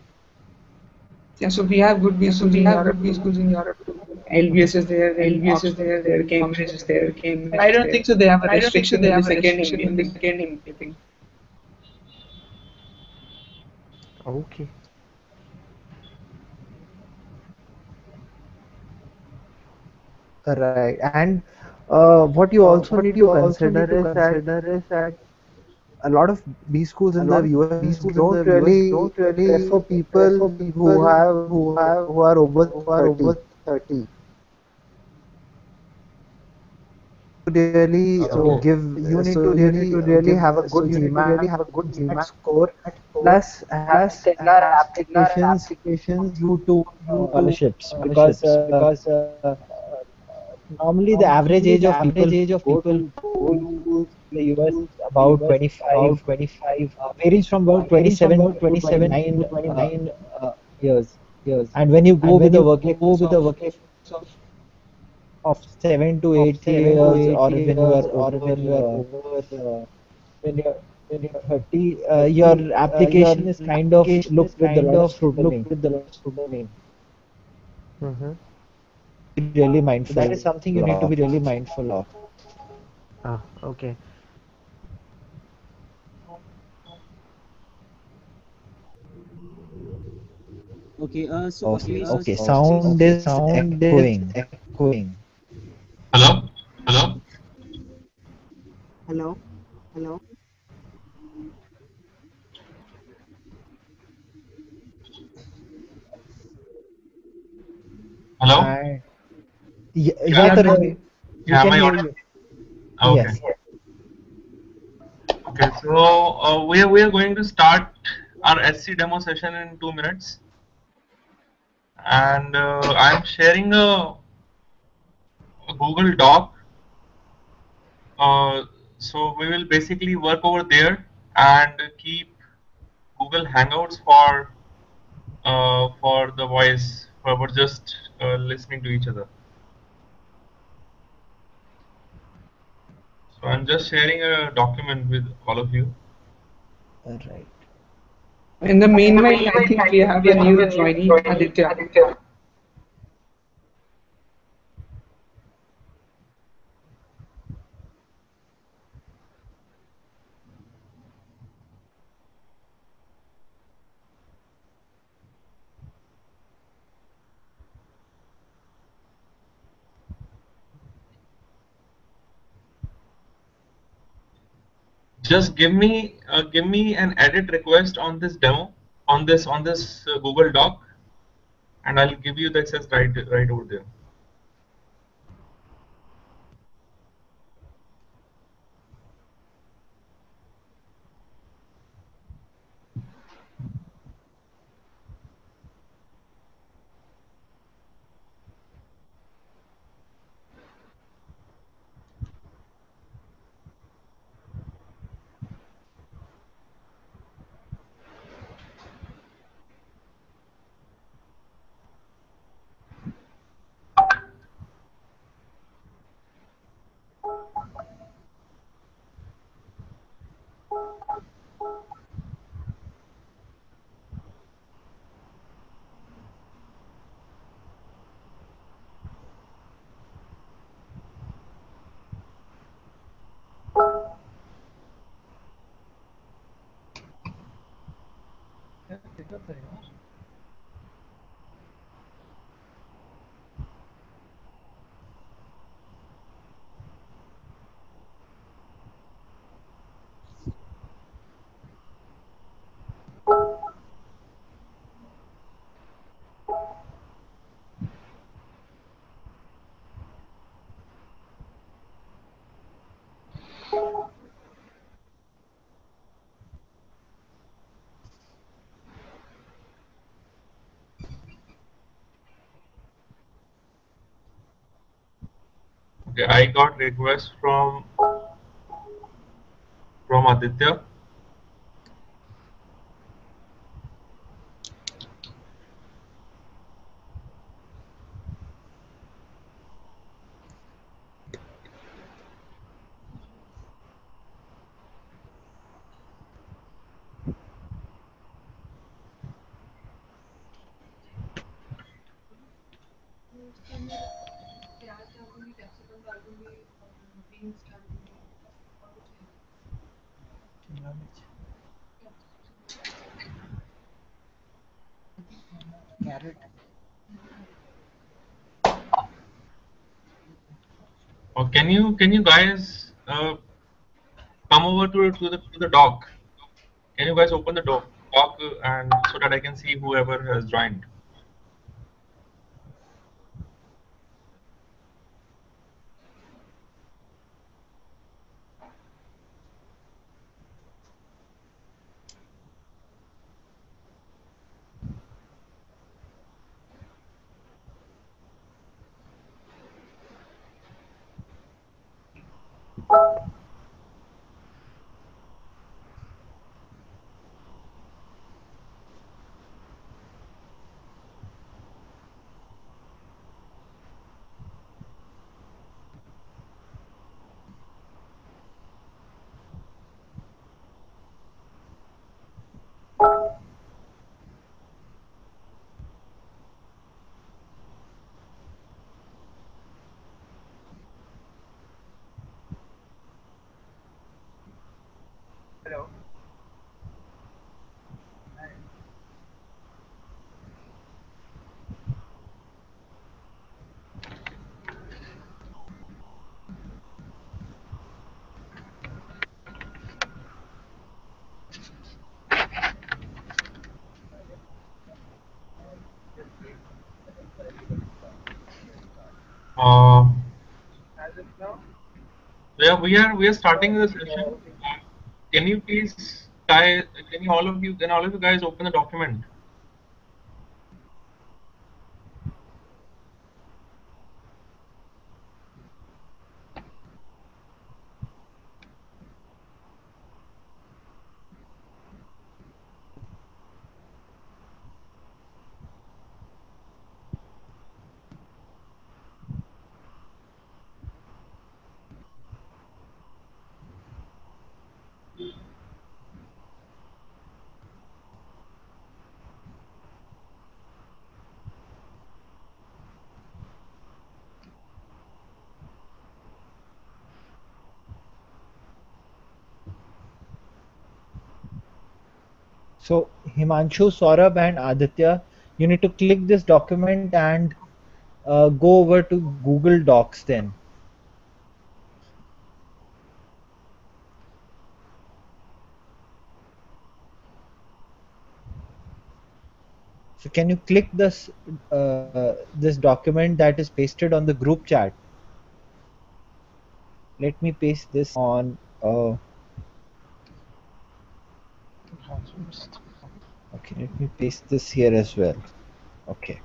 Yeah, so we have good B schools in Europe too. Mhm. LBS is there, then Oxford is there, Cambridge is there. But I don't think so. They have a restriction in the second MBA thing. Okay. right. And what you also need to consider is that a lot of B schools in the US don't really prefer people who are over 30. Really Oh. so you need to really have a good GMAT score plus have stellar applications due to scholarships because normally the average age of people who go to schools in the US is about 25, varies from about 27 to 29 years. And when you go with a work of 7 to 8 years, or when you are over when you're 30, your application is kind of looked with a lot of scrutiny. Mhm. Be really mindful of. Ah, okay. Okay, so Okay, actually, okay. Sound is echoing. Hello? hello. Hello? And Yeah, yeah, Yeah, sir, go ahead. we yeah, am can I hear audible? you. Okay. Yes. Okay, so we are going to start our SC demo session in 2 minutes, and I'm sharing a Google Doc. So we will basically work over there and keep Google Hangouts for the voice, for just listening to each other. So I'm just sharing a document with all of you. Right. In the meanwhile, I think we have a new joinee, Aditya. Just give me an edit request on this demo on this Google Doc, and I'll give you the access right over there. Okay, I got request from Aditya. Carrot. Can you guys come over to the doc? Can you guys open the doc and so that I can see whoever has joined? Uh, yeah, we are starting the session. Can you please guys, can all of you guys open the document? So Himanshu, Saurabh, and Aditya, you need to click this document and go over to Google Docs then. So can you click this document that is pasted on the group chat? Let me paste this on. Okay, let me paste this here as well. Okay.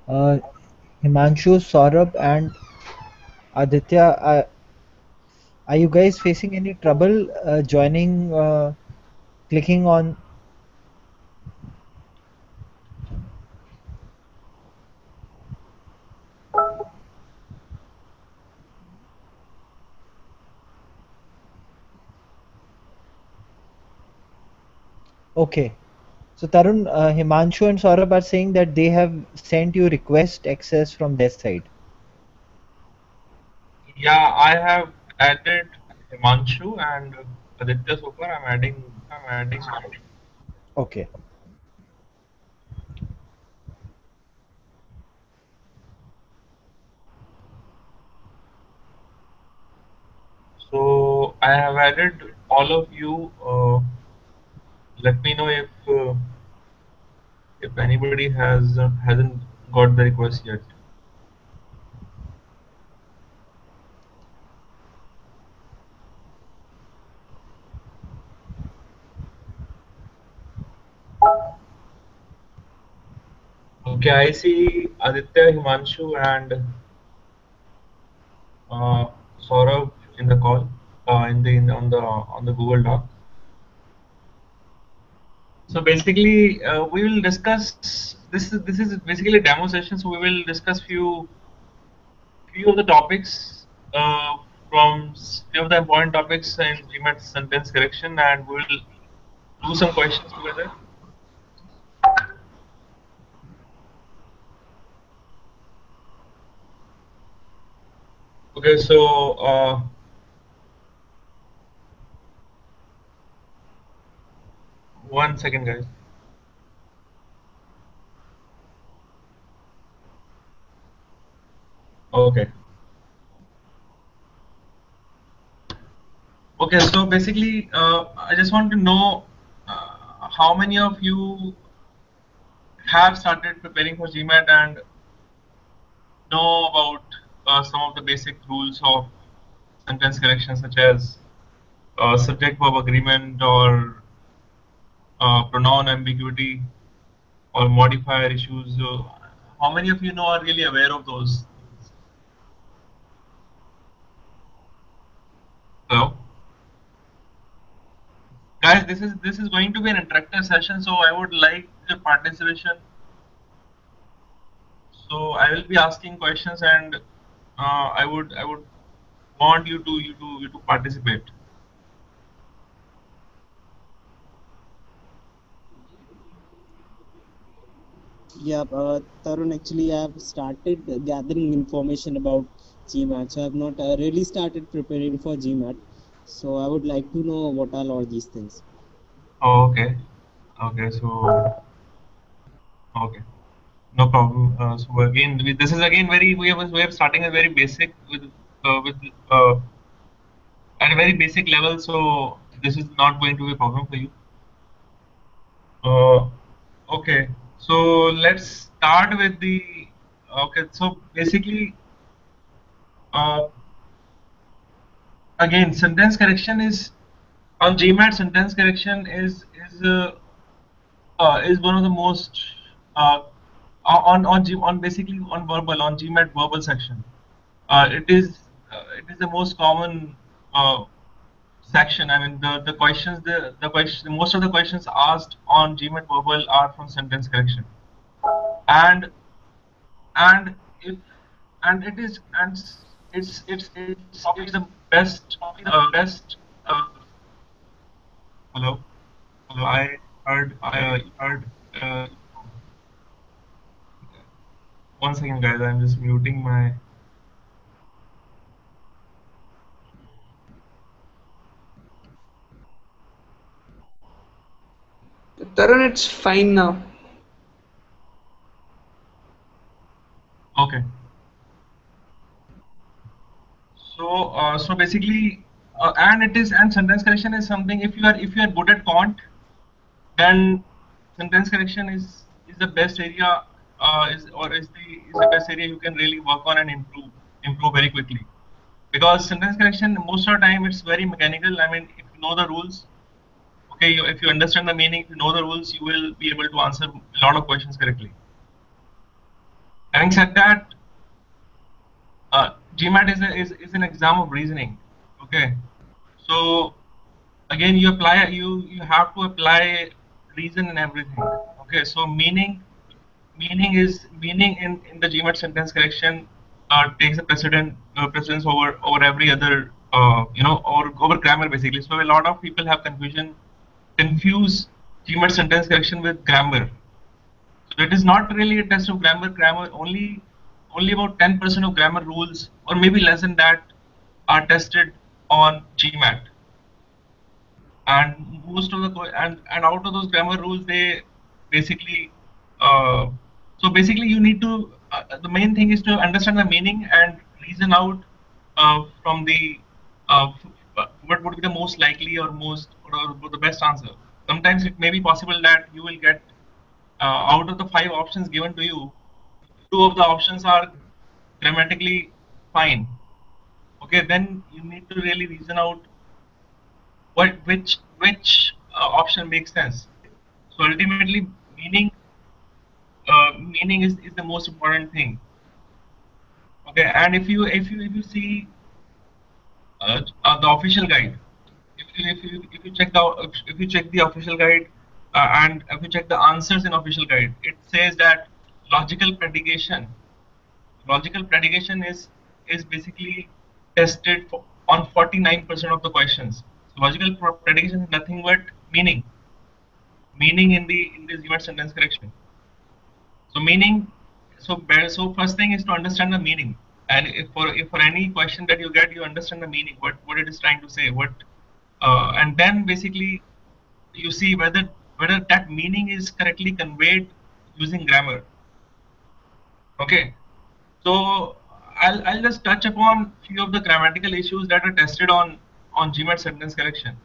Uh, Himanshu, Saurabh, and Aditya, are you guys facing any trouble joining, clicking on? Okay. So Tarun, Himanshu and Saurabh are saying that they have sent you request access from their side. Yeah, I have added Himanshu and Aditya so far. I'm adding now. Okay. So I have added all of you. Let me know if anybody hasn't got the request yet. Okay, I see Aditya, Himanshu, and uh, Saurabh in the call, on the Google Doc. So basically, we will discuss. This is basically a demo session. So we will discuss few of the topics few of the important topics in GMAT sentence correction, and we will do some questions together. Okay, so one second, guys. Okay. Okay, so basically, I just want to know how many of you have started preparing for GMAT and know about some of the basic rules of sentence correction, such as subject verb agreement or pronoun ambiguity or modifier issues. How many of you know are really aware of those things? Hello, guys. This is going to be an interactive session, so I would like your participation. So I will be asking questions, and I would want you to participate. Yeah, Tarun, actually, I have started gathering information about GMAT. So I have not really started preparing for GMAT. So I would like to know what are all these things. Oh, okay. Okay. So okay. No problem. So again, this is again very we are starting a very basic with at a very basic level. So this is not going to be a problem for you. Uh, okay. So let's start with the. Okay. So basically, uh, again, sentence correction is on GMAT. Sentence correction is one of the most uh, on basically on verbal on GMAT verbal section. It is the most common uh, section. I mean the questions the question most of the questions asked on GMAT verbal are from sentence correction, and and if and it is and it's probably the best. Hello, hello. I heard. Uh, One second, guys. I'm just muting my. Tarun, it's fine now. Okay. So basically, and sentence correction is something. If you are good at quant, then sentence correction is the best area. Is the best area you can really work on and improve very quickly. Because sentence correction most of the time it's very mechanical. I mean, if you know the rules, okay, if you understand the meaning, if you know the rules, you will be able to answer a lot of questions correctly. Having said that, GMAT is an exam of reasoning. Okay, so again you have to apply reason in everything. Okay, so meaning in the GMAT sentence correction takes a precedence over every other over grammar basically. So a lot of people have confuse GMAT sentence correction with grammar. So it is not really a test of grammar. Grammar only about 10% of grammar rules, or maybe less than that, are tested on GMAT. And most of the and out of those grammar rules, they basically uh, so basically you need to the main thing is to understand the meaning and reason out from the what would be the most likely or the best answer. Sometimes it may be possible that you will get out of the five options given to you, two of the options are grammatically fine. Okay, then you need to really reason out which option makes sense. So ultimately, meaning is the most important thing. Okay, and if you see the official guide, if you check if you check the official guide and if you check the answers in official guide, it says that logical predication logical predication is basically tested on 49% of the questions. So logical predication is nothing but meaning in the GMAT sentence correction. So so first thing is to understand the meaning, and if for any question that you get, you understand the meaning, what it is trying to say, and then basically you see whether that meaning is correctly conveyed using grammar. Okay, so I'll just touch upon few of the grammatical issues that are tested on GMAT sentence correction.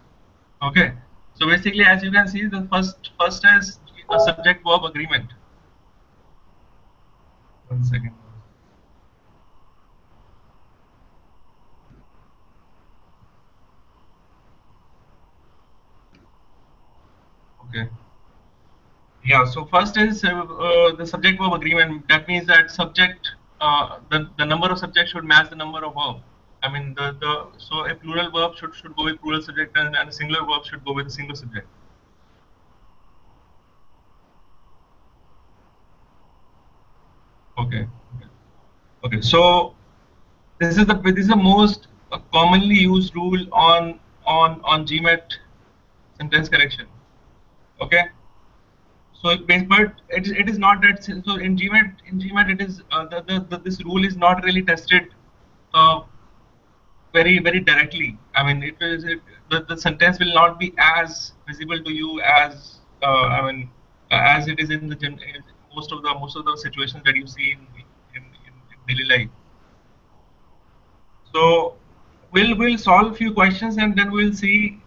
Okay, so basically, as you can see, the first is a subject verb agreement. One second. Okay. Yeah. So first is the subject verb agreement. That means that the number of subjects should match the number of verb. I mean the so a plural verb should go with plural subject, and a singular verb should go with a single subject. Okay. Okay. Okay. So this is the most commonly used rule on GMAT sentence correction. Okay. So but it is not that so in GMAT it is this rule is not really tested uh, very directly. I mean the sentence will not be as visible to you as I mean as it is in the most of the situations that you see in daily life. So we'll solve few questions and then we'll see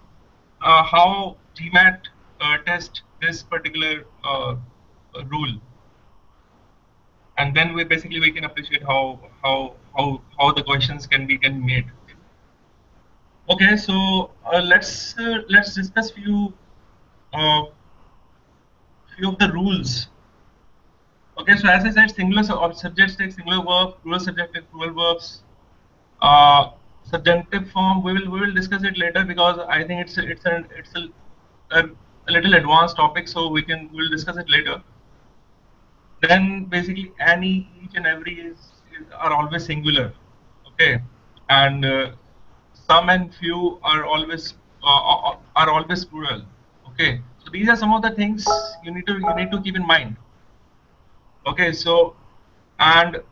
how GMAT test this particular rule, and then we can appreciate how the questions can be made. Okay, so let's discuss uh, few of the rules. Okay, so as I said, singular subjects take singular verb, plural subject take plural verbs. Uh, Subjunctive form we will discuss it later because I think a, a little advanced topic, so we'll discuss it later. Then basically any, each and every are always singular. Okay, and some and few are always plural. Okay, so these are some of the things you need to keep in mind. Okay, so and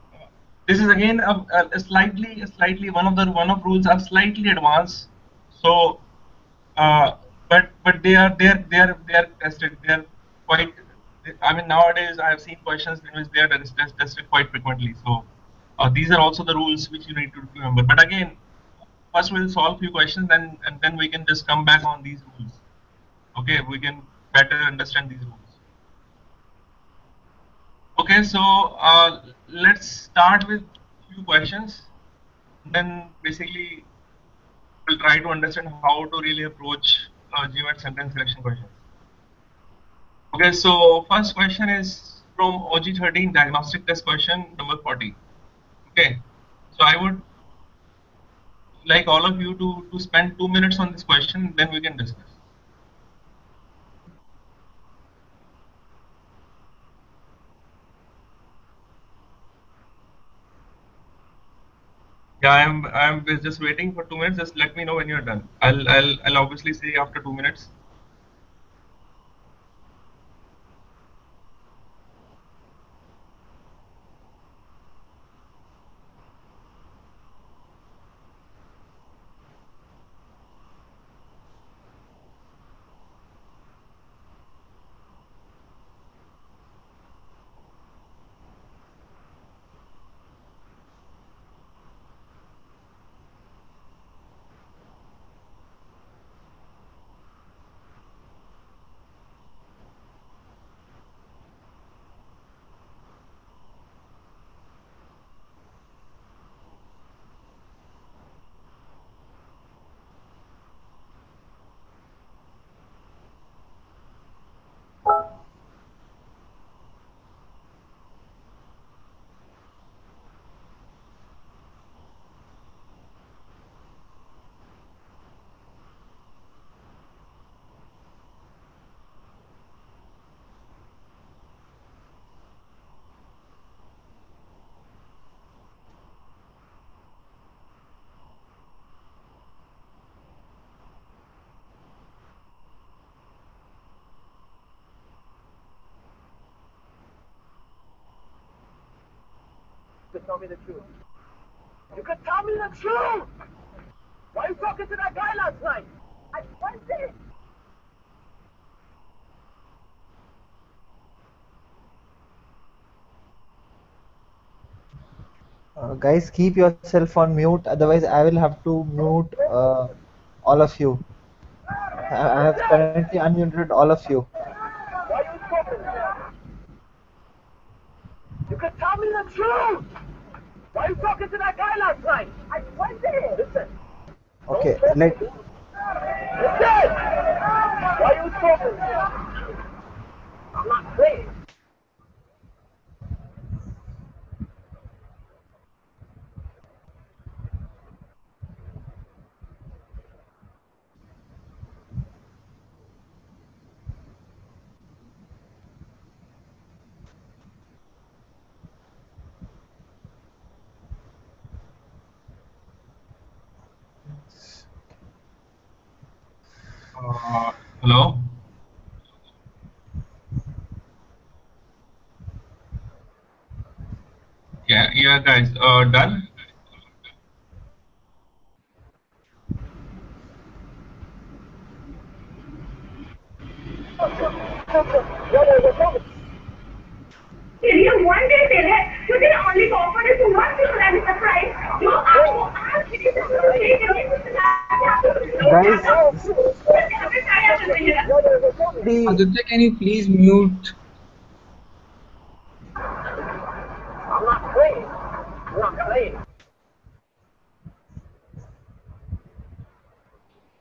this is again a slightly one of rules are slightly advanced. So, but they are tested. They are quite. I mean, nowadays I have seen questions in which they are tested quite frequently. So, these are also the rules which you need to remember. But again, first we'll solve few questions, and then we can just come back on these rules. Okay, we can better understand these rules. Okay, so let's start with few questions. Then basically we'll try to understand how to really approach GMAT sentence selection questions. Okay, so first question is from OG13 diagnostic test question number 40. Okay, so I would like all of you to spend 2 minutes on this question, then we can discuss. Yeah, I'm just waiting for 2 minutes. Just let me know when you're done. I'll obviously say after 2 minutes. To tell me the truth. You could tell me the truth! Why are you talking to that guy last night? I went there. Guys, keep yourself on mute, otherwise I will have to mute all of you. I have currently unmuted all of you. Why are you talking to him? You could tell me the truth! Why are you talking to that guy last night? I went there. Listen. Don't Okay, talk to me. let Listen! Why are you talking to him? I'm not playing. Hello. Yeah, yeah, guys. Done. Yo, yo, yo, yo. one detail है क्योंकि only offer is one people and surprise जो आपको आज किसी से Guys, the Aditya, can you please mute? I'm not playing. I'm not playing.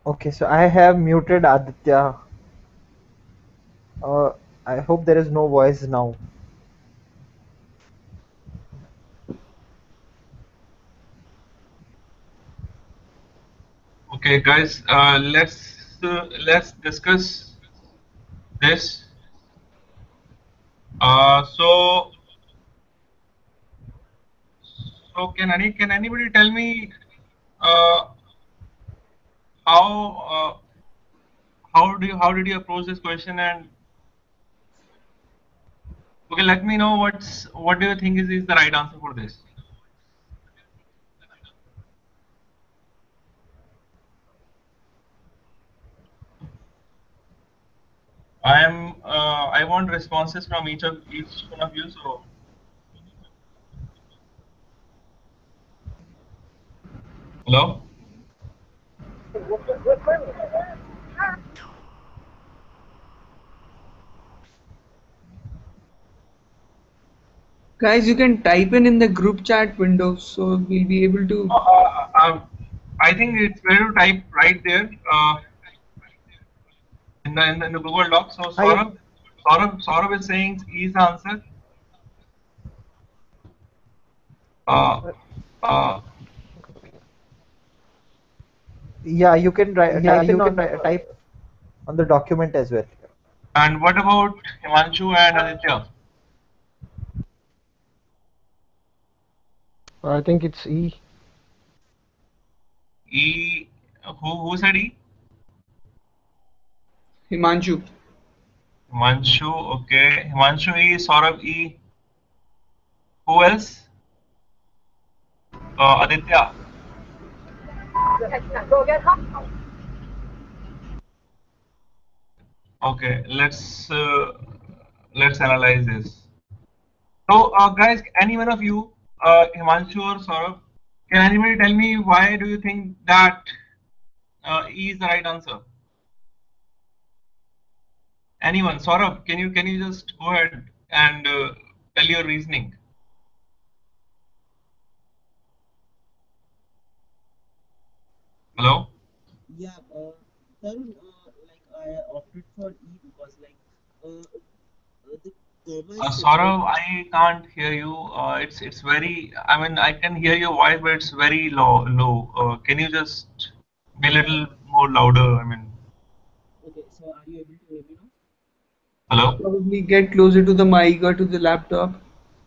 okay, so I have muted Aditya. Uh, I hope there is no voice now. Okay, guys, let's discuss this. So can anybody tell me uh, how how did you approach this question? And okay, let me know what do you think is the right answer for this. I want responses from each one of you. So hello. Guys, you can type in the group chat window, so we'll be able to. I think it's better to type right there in the Google Doc. So I Saurabh is saying E is the answer. Uh, uh, Yeah, you can type in on type on the document as well. and what about Himanshu and Aditya? I think it's E. E, who said E? Himanshu. Himanshu. Okay, Himanshu E, Saurabh E. Who else? Aditya. Go get home. Okay, let's analyze this. So, guys, any one of you, Himanshu or Saurabh, can anybody tell me why do you think that E is the right answer? Anyone? Saurabh, can you just go ahead and tell your reasoning? Hello? Yeah, Tarun, like I opted for E because the comma is Saurav, separated. I can't hear you. It's very. I mean, I can hear your voice, but it's very low. Can you just be a little more louder? I mean, Okay, so are you able to hear me now? hello. Probably get closer to the mic or to the laptop.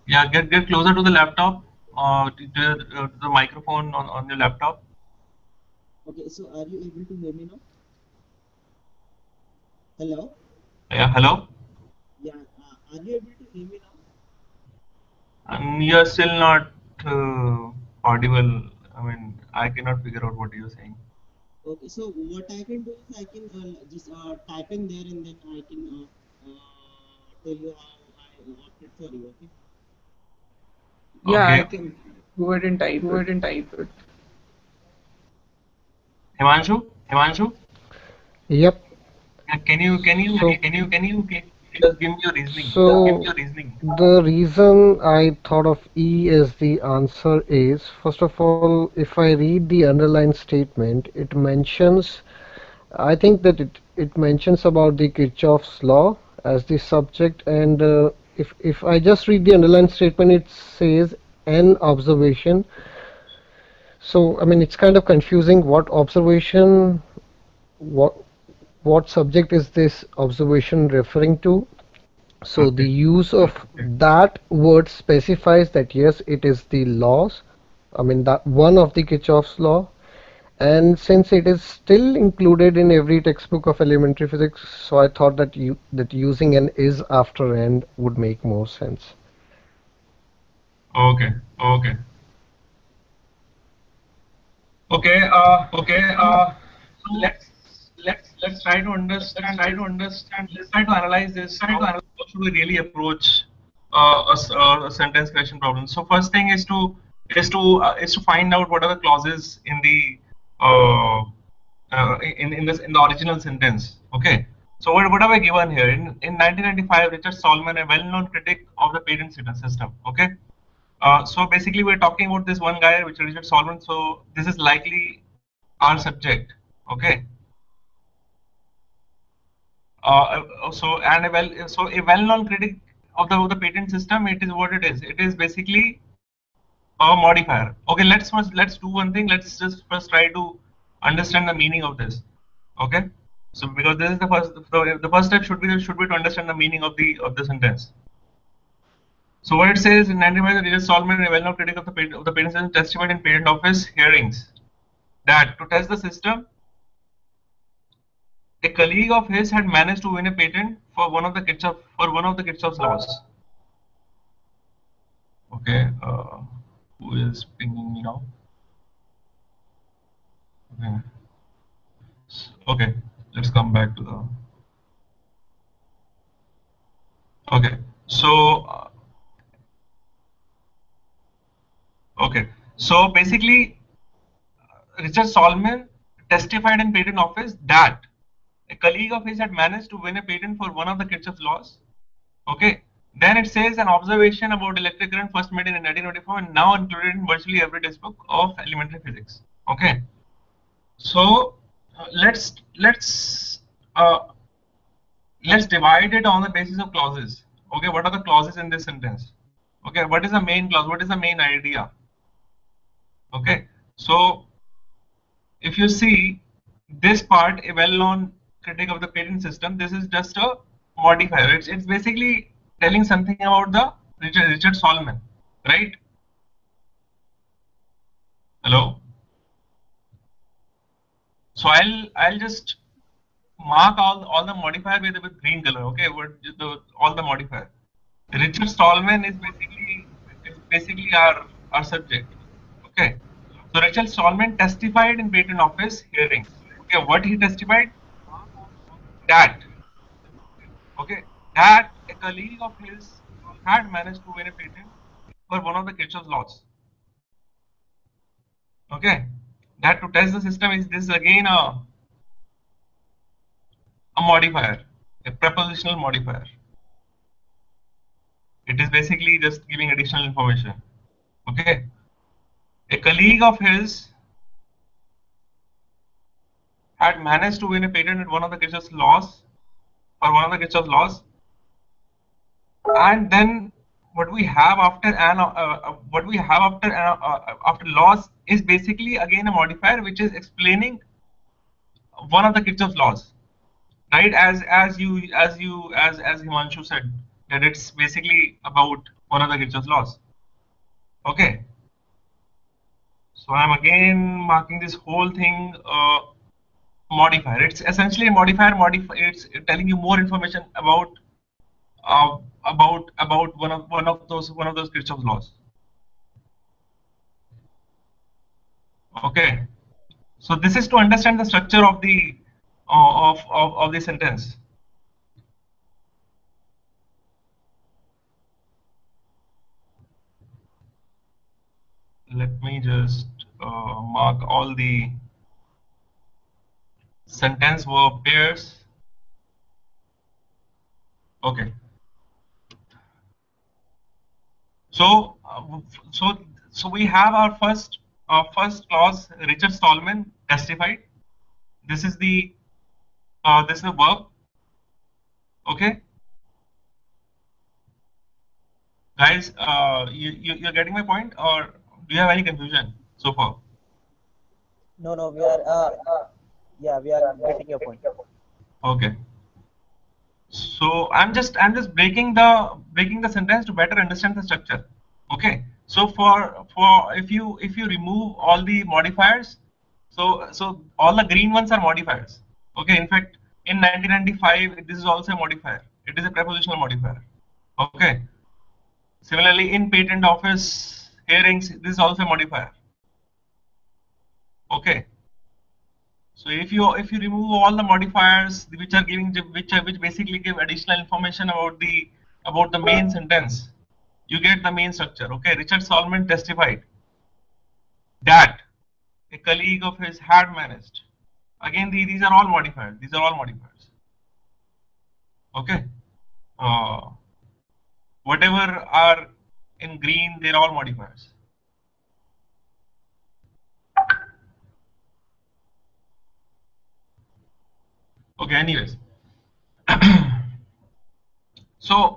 Yeah, get closer to the laptop. To the microphone on your laptop. Okay, so are you able to hear me now? Hello? Yeah, hello. Yeah, are you able to hear me now? And you're still not audible. I mean, I cannot figure out what you're saying. Okay, so what I can do is I can just type in there and then I can tell you how I opted for you. Okay. Yeah, I Okay, think go ahead and type it. Himanshu. Yep. Yeah, So, can you just give me your reasoning? so the reason I thought of E as the answer is, first of all, if I read the underlined statement, it mentions, I think that it mentions about the Kirchhoff's law as the subject, and if I just read the underlined statement, it says an observation. So, I mean, it's kind of confusing. What observation, what what subject is this observation referring to? So the Okay. use of that word specifies that yes, it is the laws. I mean that one of the Kirchhoff's law, and since it is still included in every textbook of elementary physics, so I thought that using an is after and would make more sense. Okay. Okay. So let's try to understand this. Let's try to analyze this. How should we really approach a sentence correction problem. So first thing is to find out what are the clauses in the uh, in the original sentence. Okay. So what have I given here? In 1995, Richard Stallman, a well-known critic of the patent system. Okay. So basically, we're talking about this one guy, which is Richard Stallman. So this is likely our subject. Okay. So a well-known critic of the patent system. It is what it is. It is basically a modifier. Okay, let's do one thing. Let's just first try to understand the meaning of this. Okay, so because this is the first step should be to understand the meaning of the sentence. So what it says in 1995, Richard Stallman, a well-known critic of the patent system, testified in patent office hearings that to test the system, a colleague of his had managed to win a patent for one of the Kirchhoff's laws. Okay, who is pinging me now? Okay. Okay, let's come back to the. Okay, so okay, so basically, Richard Solomon testified in patent office that a colleague of his had managed to win a patent for one of the Kirchhoff's laws. Okay, then it says an observation about electric current first made in 1924 and now included in virtually every textbook of elementary physics. Okay, so let's uh, let's divide it on the basis of clauses. Okay, what are the clauses in this sentence? Okay, what is the main clause? What is the main idea? Okay, so if you see this part, a well-known critic of the patent system, this is just a modifier. It's basically telling something about the Richard Solomon, right? Hello. So I'll just mark all the modifier with green color. Okay, what all the modifier. Richard Stallman is basically our subject. Okay. So Richard Stallman testified in patent office hearings. Okay, what he testified? That okay, that a colleague of his had managed to win a patent for one of the Kirchhoff's laws. Okay, that to test the system is this again a modifier, a prepositional modifier. It is basically just giving additional information. Okay, a colleague of his had managed to win a patent at one of the Kirchhoff's laws for one of the Kirchhoff's laws, and then what we have after laws is basically again a modifier which is explaining one of the Kirchhoff's laws, right? As Himanshu said that it's basically about one of the Kirchhoff's laws. Okay, so I'm again marking this whole thing modifier. It's essentially a modifier. It's telling you more information about one of those Kirchhoff's laws. Okay, so this is to understand the structure of the sentence. Let me just mark all the sentence verb pairs. Okay, so so we have our first clause. Richard Stallman testified. This is the verb. Okay, guys, you're getting my point, or do you have any confusion so far? No, no, we are, yeah, we are getting your point. Okay. So I'm just breaking the sentence to better understand the structure. Okay. So for if you remove all the modifiers, so all the green ones are modifiers. Okay. In fact, in 1995, this is also a modifier. It is a prepositional modifier. Okay. Similarly, in patent office hearings, this is also a modifier. Okay. So if you remove all the modifiers which are giving which basically give additional information about the main sentence, you get the main structure. Okay, Richard Solomon testified that a colleague of his had managed. Again, these are all modifiers. These are all modifiers. Okay, uh, whatever are in green, they're all modifiers. Okay, anyways. So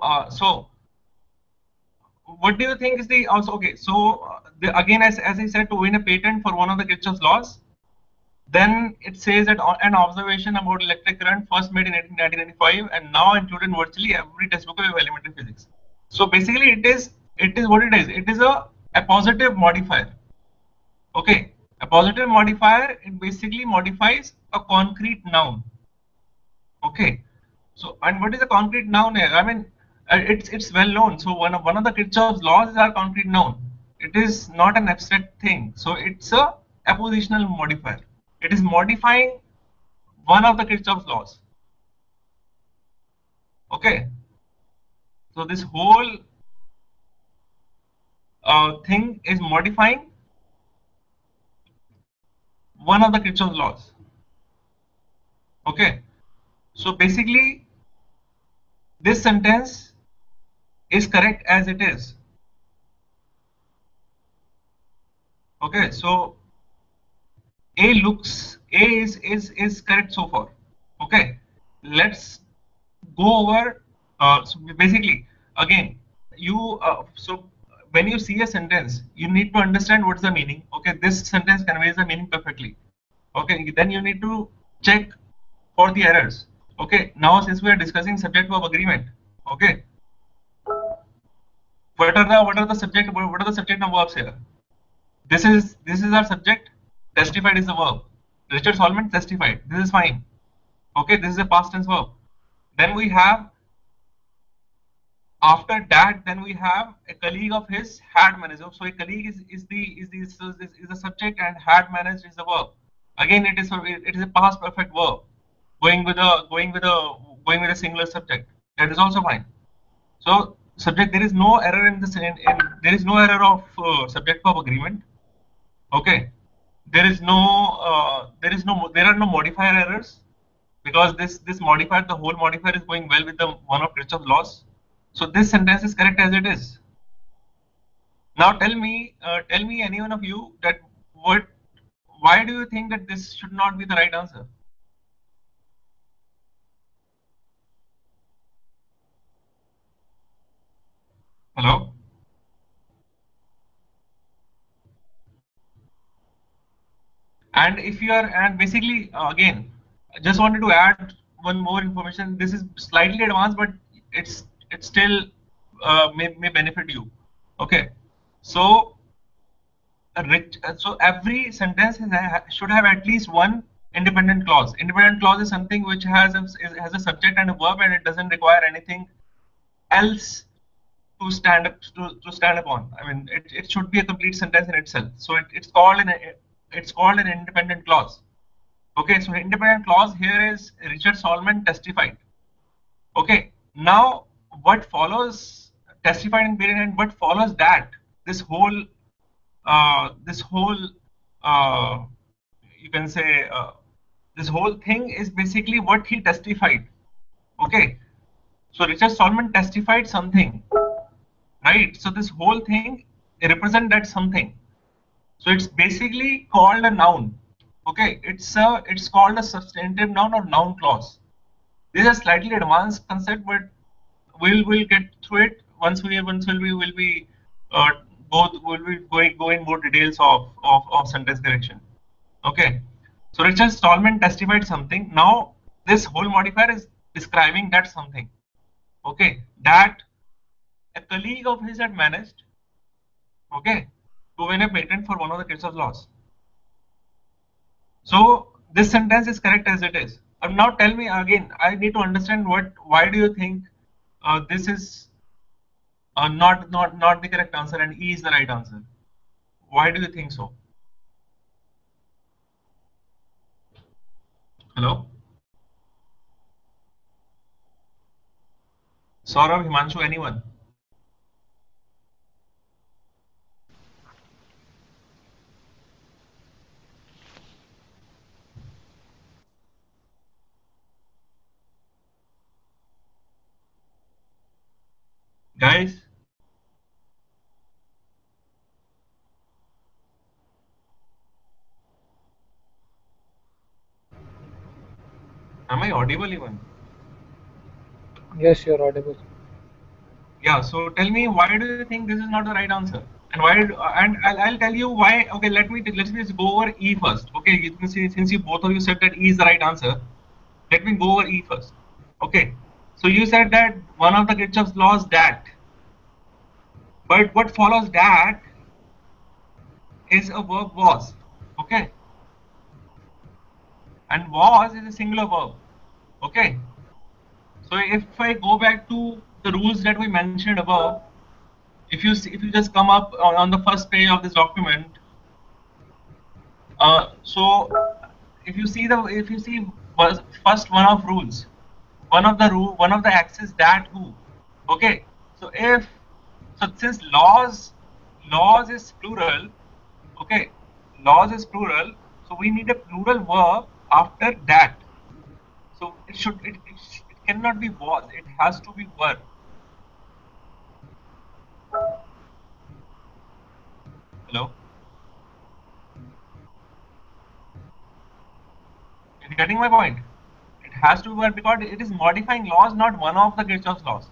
what do you think is the also okay? So again, as I said, to win a patent for one of the Kirchhoff's laws, then it says that an observation about electric current first made in 1995 and now included in virtually every textbook of elementary physics. So basically, it is what it is. It is a positive modifier. Okay, a positive modifier, it basically modifies a concrete noun. Okay, so and what is a concrete noun here? I mean, it's well known. So one of the Kirchhoff's laws is our concrete noun. It is not an abstract thing. So it's a appositional modifier. It is modifying one of the Kirchhoff's laws. Okay, so this whole thing is modifying one of the Kirchhoff's laws. Okay, so basically this sentence is correct as it is. Okay, so A is correct so far. Okay, let's go over. So basically, again, so when you see a sentence, you need to understand what's the meaning. Okay, this sentence conveys the meaning perfectly. Okay, then you need to check for the errors. Okay, now since we are discussing subject verb agreement, okay, what are the subject and verbs here? This is our subject. Testified is the verb. Richard Solomon testified. This is fine. Okay, this is a past tense verb. Then we have after that. Then we have a colleague of his had managed. So a colleague is the subject and had managed is the verb. Again, it is a past perfect verb going with a singular subject. That is also fine. So subject, there is no error in this. There is no error of subject verb agreement. Okay, there are no modifier errors because this modifier, the whole modifier is going well with the one of Kirchhoff's laws. So this sentence is correct as it is. Now tell me any one of you that what, why do you think that this should not be the right answer? Hello? And if you are, and basically again, I just wanted to add one more information. This is slightly advanced, but it's still may benefit you. Okay, so so every sentence should have at least one independent clause. Independent clause is something which has a subject and a verb, and it doesn't require anything else to stand upon. I mean, it should be a complete sentence in itself. So it's called an independent clause. Okay, so independent clause here is Richard Solomon testified. Okay, now what follows testified in period and what follows that, this whole this whole uh, you can say this whole thing is basically what he testified. Okay, so Richard Solomon testified something, right? So this whole thing represent that something. So it's basically called a noun. Okay, it's called a substantive noun or noun clause. This is a slightly advanced concept, but we'll get through it once we will be uh, both will be go in more details of sentence correction. Okay, so Richard Stallman testified something. Now this whole modifier is describing that something. Okay, that a colleague of his had managed. Okay, to win a patent for one of the Kirchhoff's laws. So this sentence is correct as it is. And now tell me again. I need to understand why do you think this is not the correct answer and E is the right answer? Why do you think so? Hello, Saurabh, Himanshu, anyone? Guys, am I audible even? Yes, you're audible. Yeah, so tell me, why do you think this is not the right answer? And why? And I'll tell you why. Okay, let me just go over E first. Okay, since you both of you said that E is the right answer, let me go over E first. Okay, so you said that one of the Kirchhoff's laws that, but what follows that is a verb was. Okay, and was is a singular verb. Okay, so if I go back to the rules that we mentioned above, if you just come up on the first page of this document, so if you see first one of rules, one of the axes that who, okay. So if so since laws is plural, okay, laws is plural, so we need a plural verb after that. So it cannot be was, it has to be were. Hello, you getting my point? It has to be were because it is modifying laws, not one of the Kirchhoff's laws.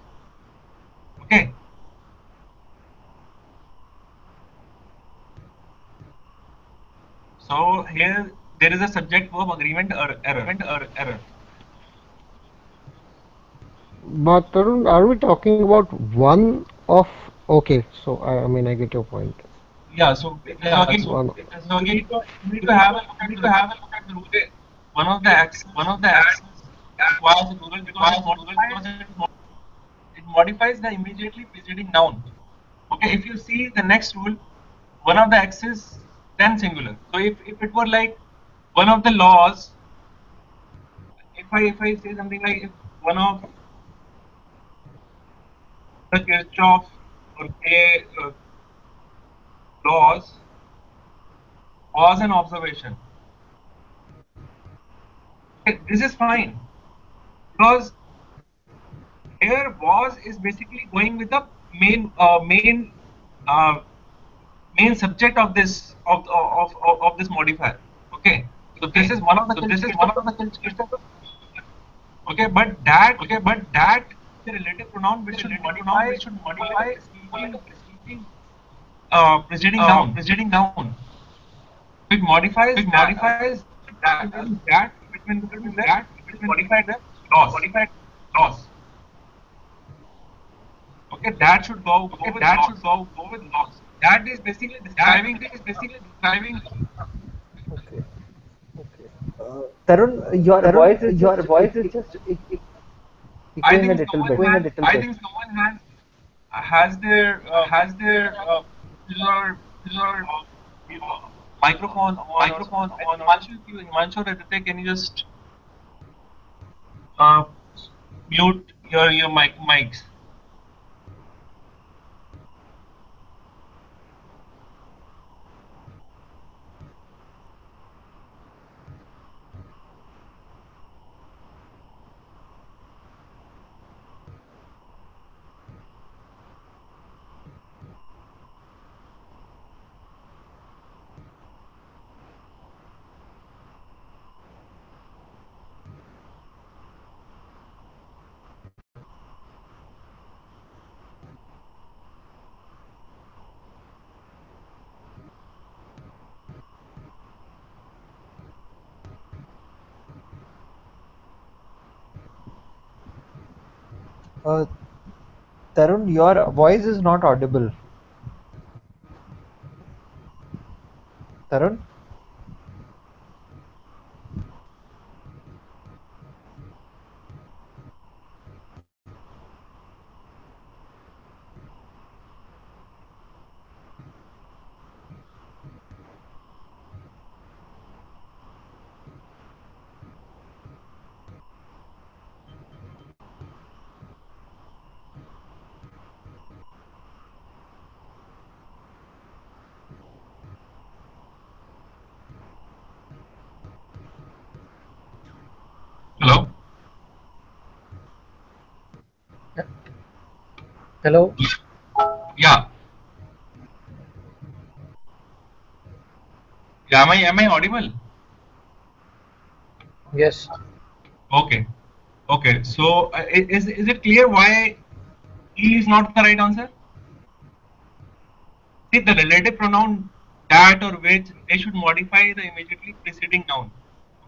Okay. So here there is a subject verb agreement or error. But Tarun, are we talking about one of? Okay, so I mean I get your point. Yeah. So again, One. you need to have a look at the rules. Okay. One of the axes that requires a plural because it modifies the immediately preceding noun. Okay. If you see the next rule, one of the axes then singular. So if it were like one of the laws, if I say something like if one of the Kirchhoff or K laws was an observation. Okay, this is fine because here was is basically going with the uh, main subject of this modifier. Okay, so this is one of the Kirchhoff. Okay, but that is a relative pronoun which should modify preceding preceding noun. So it modifies that between that which modified the loss. Okay, that should go with loss. That is basically describing. Okay. Tarun, your voice is just I echoing a think little bit. someone has their your microphone on or something. I think Himanshu or Aditya, can you just uh, mute your mics? Uh, Tarun, your voice is not audible. Tarun? Hello? Yeah. Yeah. Am I audible? Yes. Okay. Okay. So is it clear why E is not the right answer? See, the relative pronoun that or which, they should modify the immediately preceding noun.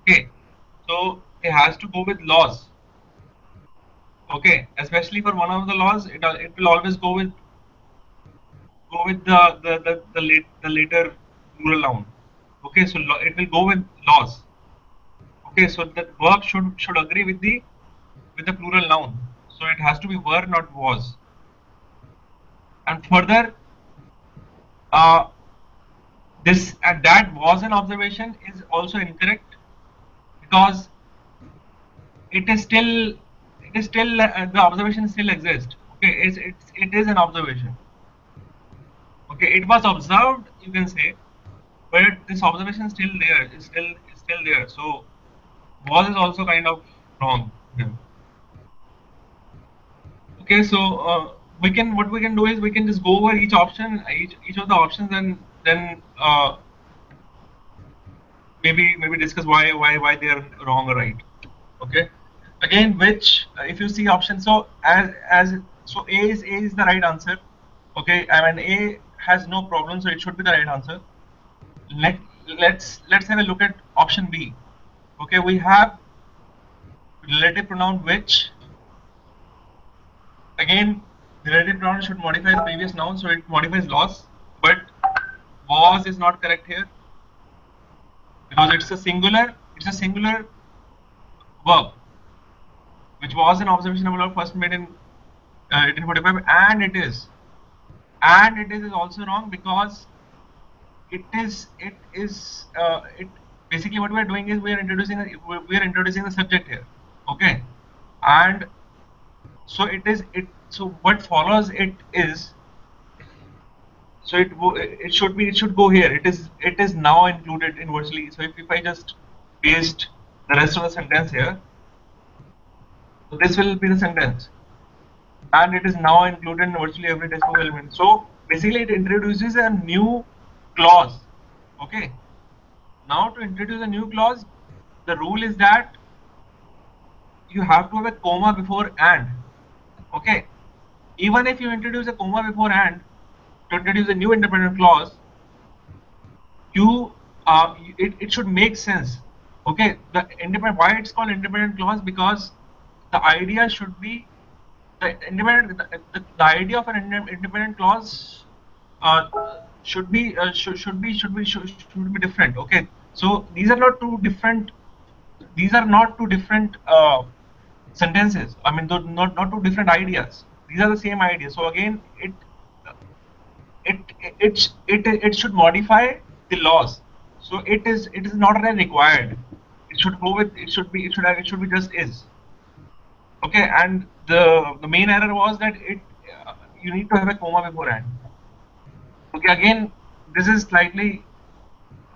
Okay. So it has to go with laws. Okay. Especially for one of the laws, it will always go with the later plural noun. Okay. So it will go with laws. Okay. So the verb should agree with the plural noun. So it has to be were, not was. And further, uh, this and that was an observation is also incorrect because it is still the observation still exists. Okay, it is an observation. Okay, it was observed, you can say, but this observation is still there. Is still there. So was is also kind of wrong here. Okay, so what we can do is we can just go over each option, each of the options, and then maybe discuss why they are wrong or right. Okay, again, which if you see option, so as so A is the right answer. Okay, I mean A has no problem, so it should be the right answer. let let's have a look at option B. Okay, we have relative pronoun which, again, the relative pronoun should modify the previous noun, so it modifies loss, but was is not correct here because it's a singular verb which was an observation of first made in 1845, and it is also wrong because it basically what we are doing is we are introducing the subject here. Okay, and so so what follows it is, so it should go here. It is now included in virtually. So if I just paste the rest of the sentence here, so this will be the sentence, and it is now included in virtually every textbook element. So basically, it introduces a new clause. Okay. Now to introduce a new clause, the rule is that you have to have a comma before and. Okay. Even if you introduce a comma before and to introduce a new independent clause, it should make sense. Okay. The independent, why it's called independent clause, because the idea should be the idea of an independent clause uh, should be different. Okay, so these are not two different sentences. I mean, not two different ideas. These are the same idea. So again, it should modify the laws. So it is not really required. It should go with it should be just is. Okay, and the main error was that you need to have a comma beforehand. Okay, again, this is slightly.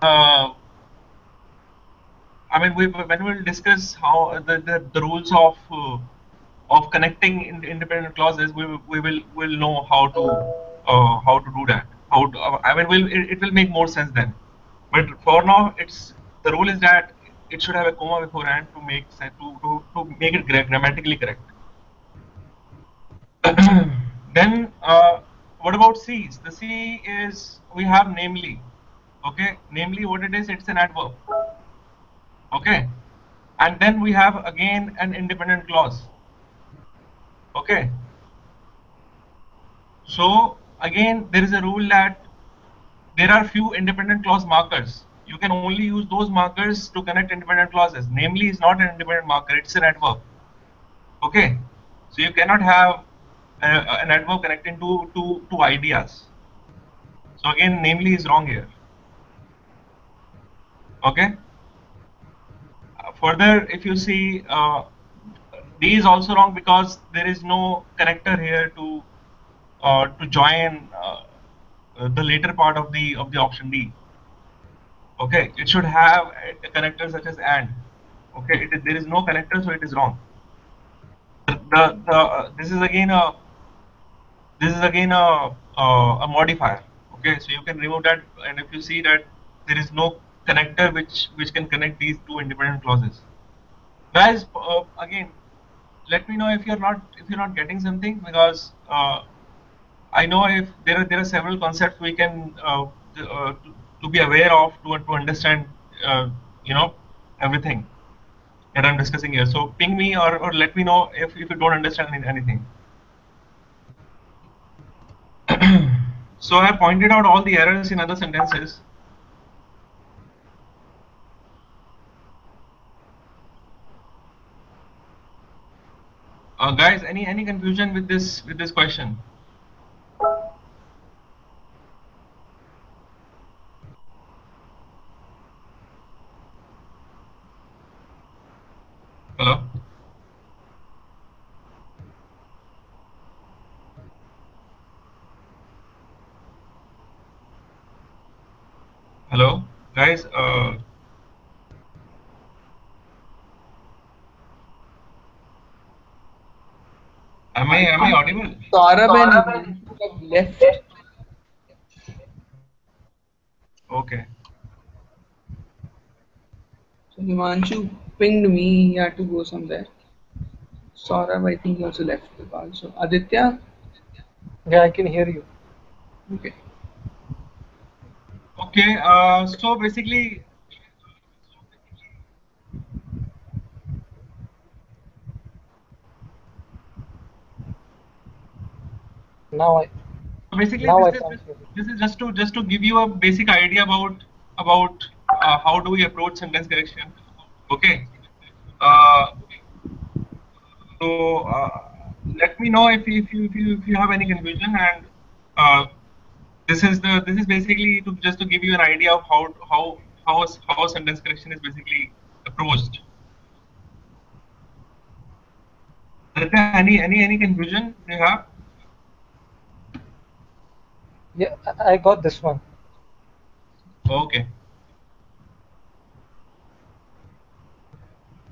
Uh, I mean, when we'll discuss how the rules of connecting independent clauses, we will know how to do that. I mean, it will make more sense then. But for now, the rule is that it should have a comma beforehand to make sense to make it grammatically correct. Then what about C's? The C is we have namely. Okay, namely what it is, it's an adverb. Okay, and then we have again an independent clause. Okay, so again there is a rule that there are few independent clause markers. You can only use those markers to connect independent clauses. Namely is not an independent marker, it's an adverb. Okay, so you cannot have an adverb connecting two ideas. So again, namely is wrong here. Okay. Further, if you see, D is also wrong because there is no connector here to join the later part of the option D. Okay, it should have a connector such as and. Okay, there is no connector, so it is wrong. This is again this is again a modifier. Okay, so you can remove that, and if you see that there is no connector which can connect these two independent clauses. Guys, again, let me know if you're not getting something, because I know if there are several concepts we can to be aware of to understand uh, you know everything that I'm discussing here. So ping me, or let me know if you don't understand anything. So I pointed out all the errors in other sentences. Guys, any confusion with this question? Hello, hello, guys. I Am I think audible? Saurabh and Himanshu have left. Okay. So Himanshu pinged me. He had to go somewhere. Okay. Saurabh, I think he also left the call. So Aditya, Yeah, I can hear you. okay. Okay. So basically, Now I so basically, now I can't hear you. this is just to give you a basic idea about how do we approach sentence correction. Okay. Uh, so let me know if you have any confusion, and uh, this is basically to just to give you an idea of how sentence correction is basically approached. Aditya, any confusion you have? Yeah, I got this one. Okay.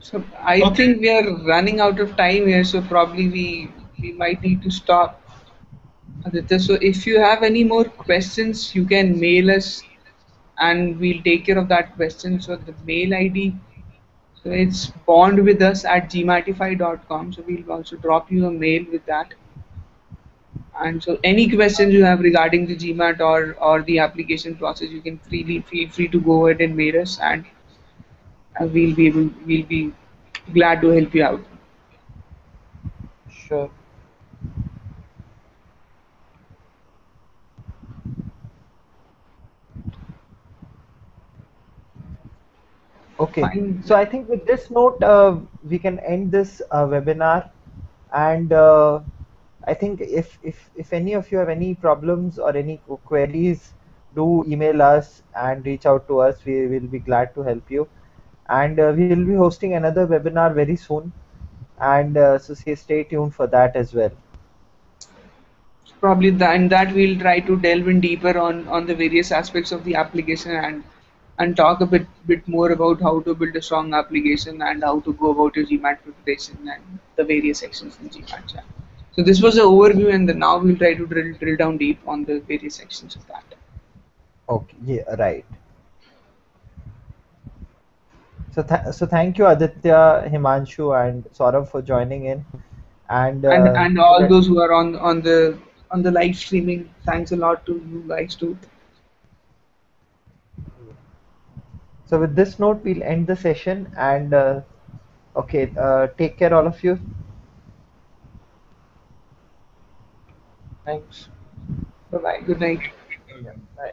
So I Okay. think we are running out of time here, so probably we might need to stop. Aditya, so if you have any more questions, you can mail us and we'll take care of that question. So the mail ID, so it's bondwithus@gmatify.com. So we'll also drop you a mail with that. And so any questions you have regarding the GMAT or the application process, you can freely feel free to go ahead and mail us, and we'll be glad to help you out. Sure. Okay, Fine. so I think with this note, we can end this webinar. And I think if any of you have any problems or any queries, do email us and reach out to us. We will be glad to help you. And we will be hosting another webinar very soon. And so stay tuned for that as well. Probably that, and that we'll try to delve in deeper on the various aspects of the application, and talk a bit more about how to build a strong application and how to go about your GMAT preparation and the various sections in GMAT chat. So this was an overview, and then now we'll try to drill down deep on the various sections of that. Okay, yeah, right. So so thank you, Aditya, Himanshu, and Saurabh for joining in. And And all those who are on the live streaming, thanks a lot to you guys too. so with this note, we'll end the session. And okay, take care, all of you. Thanks. Bye bye. Good night. Yeah, bye.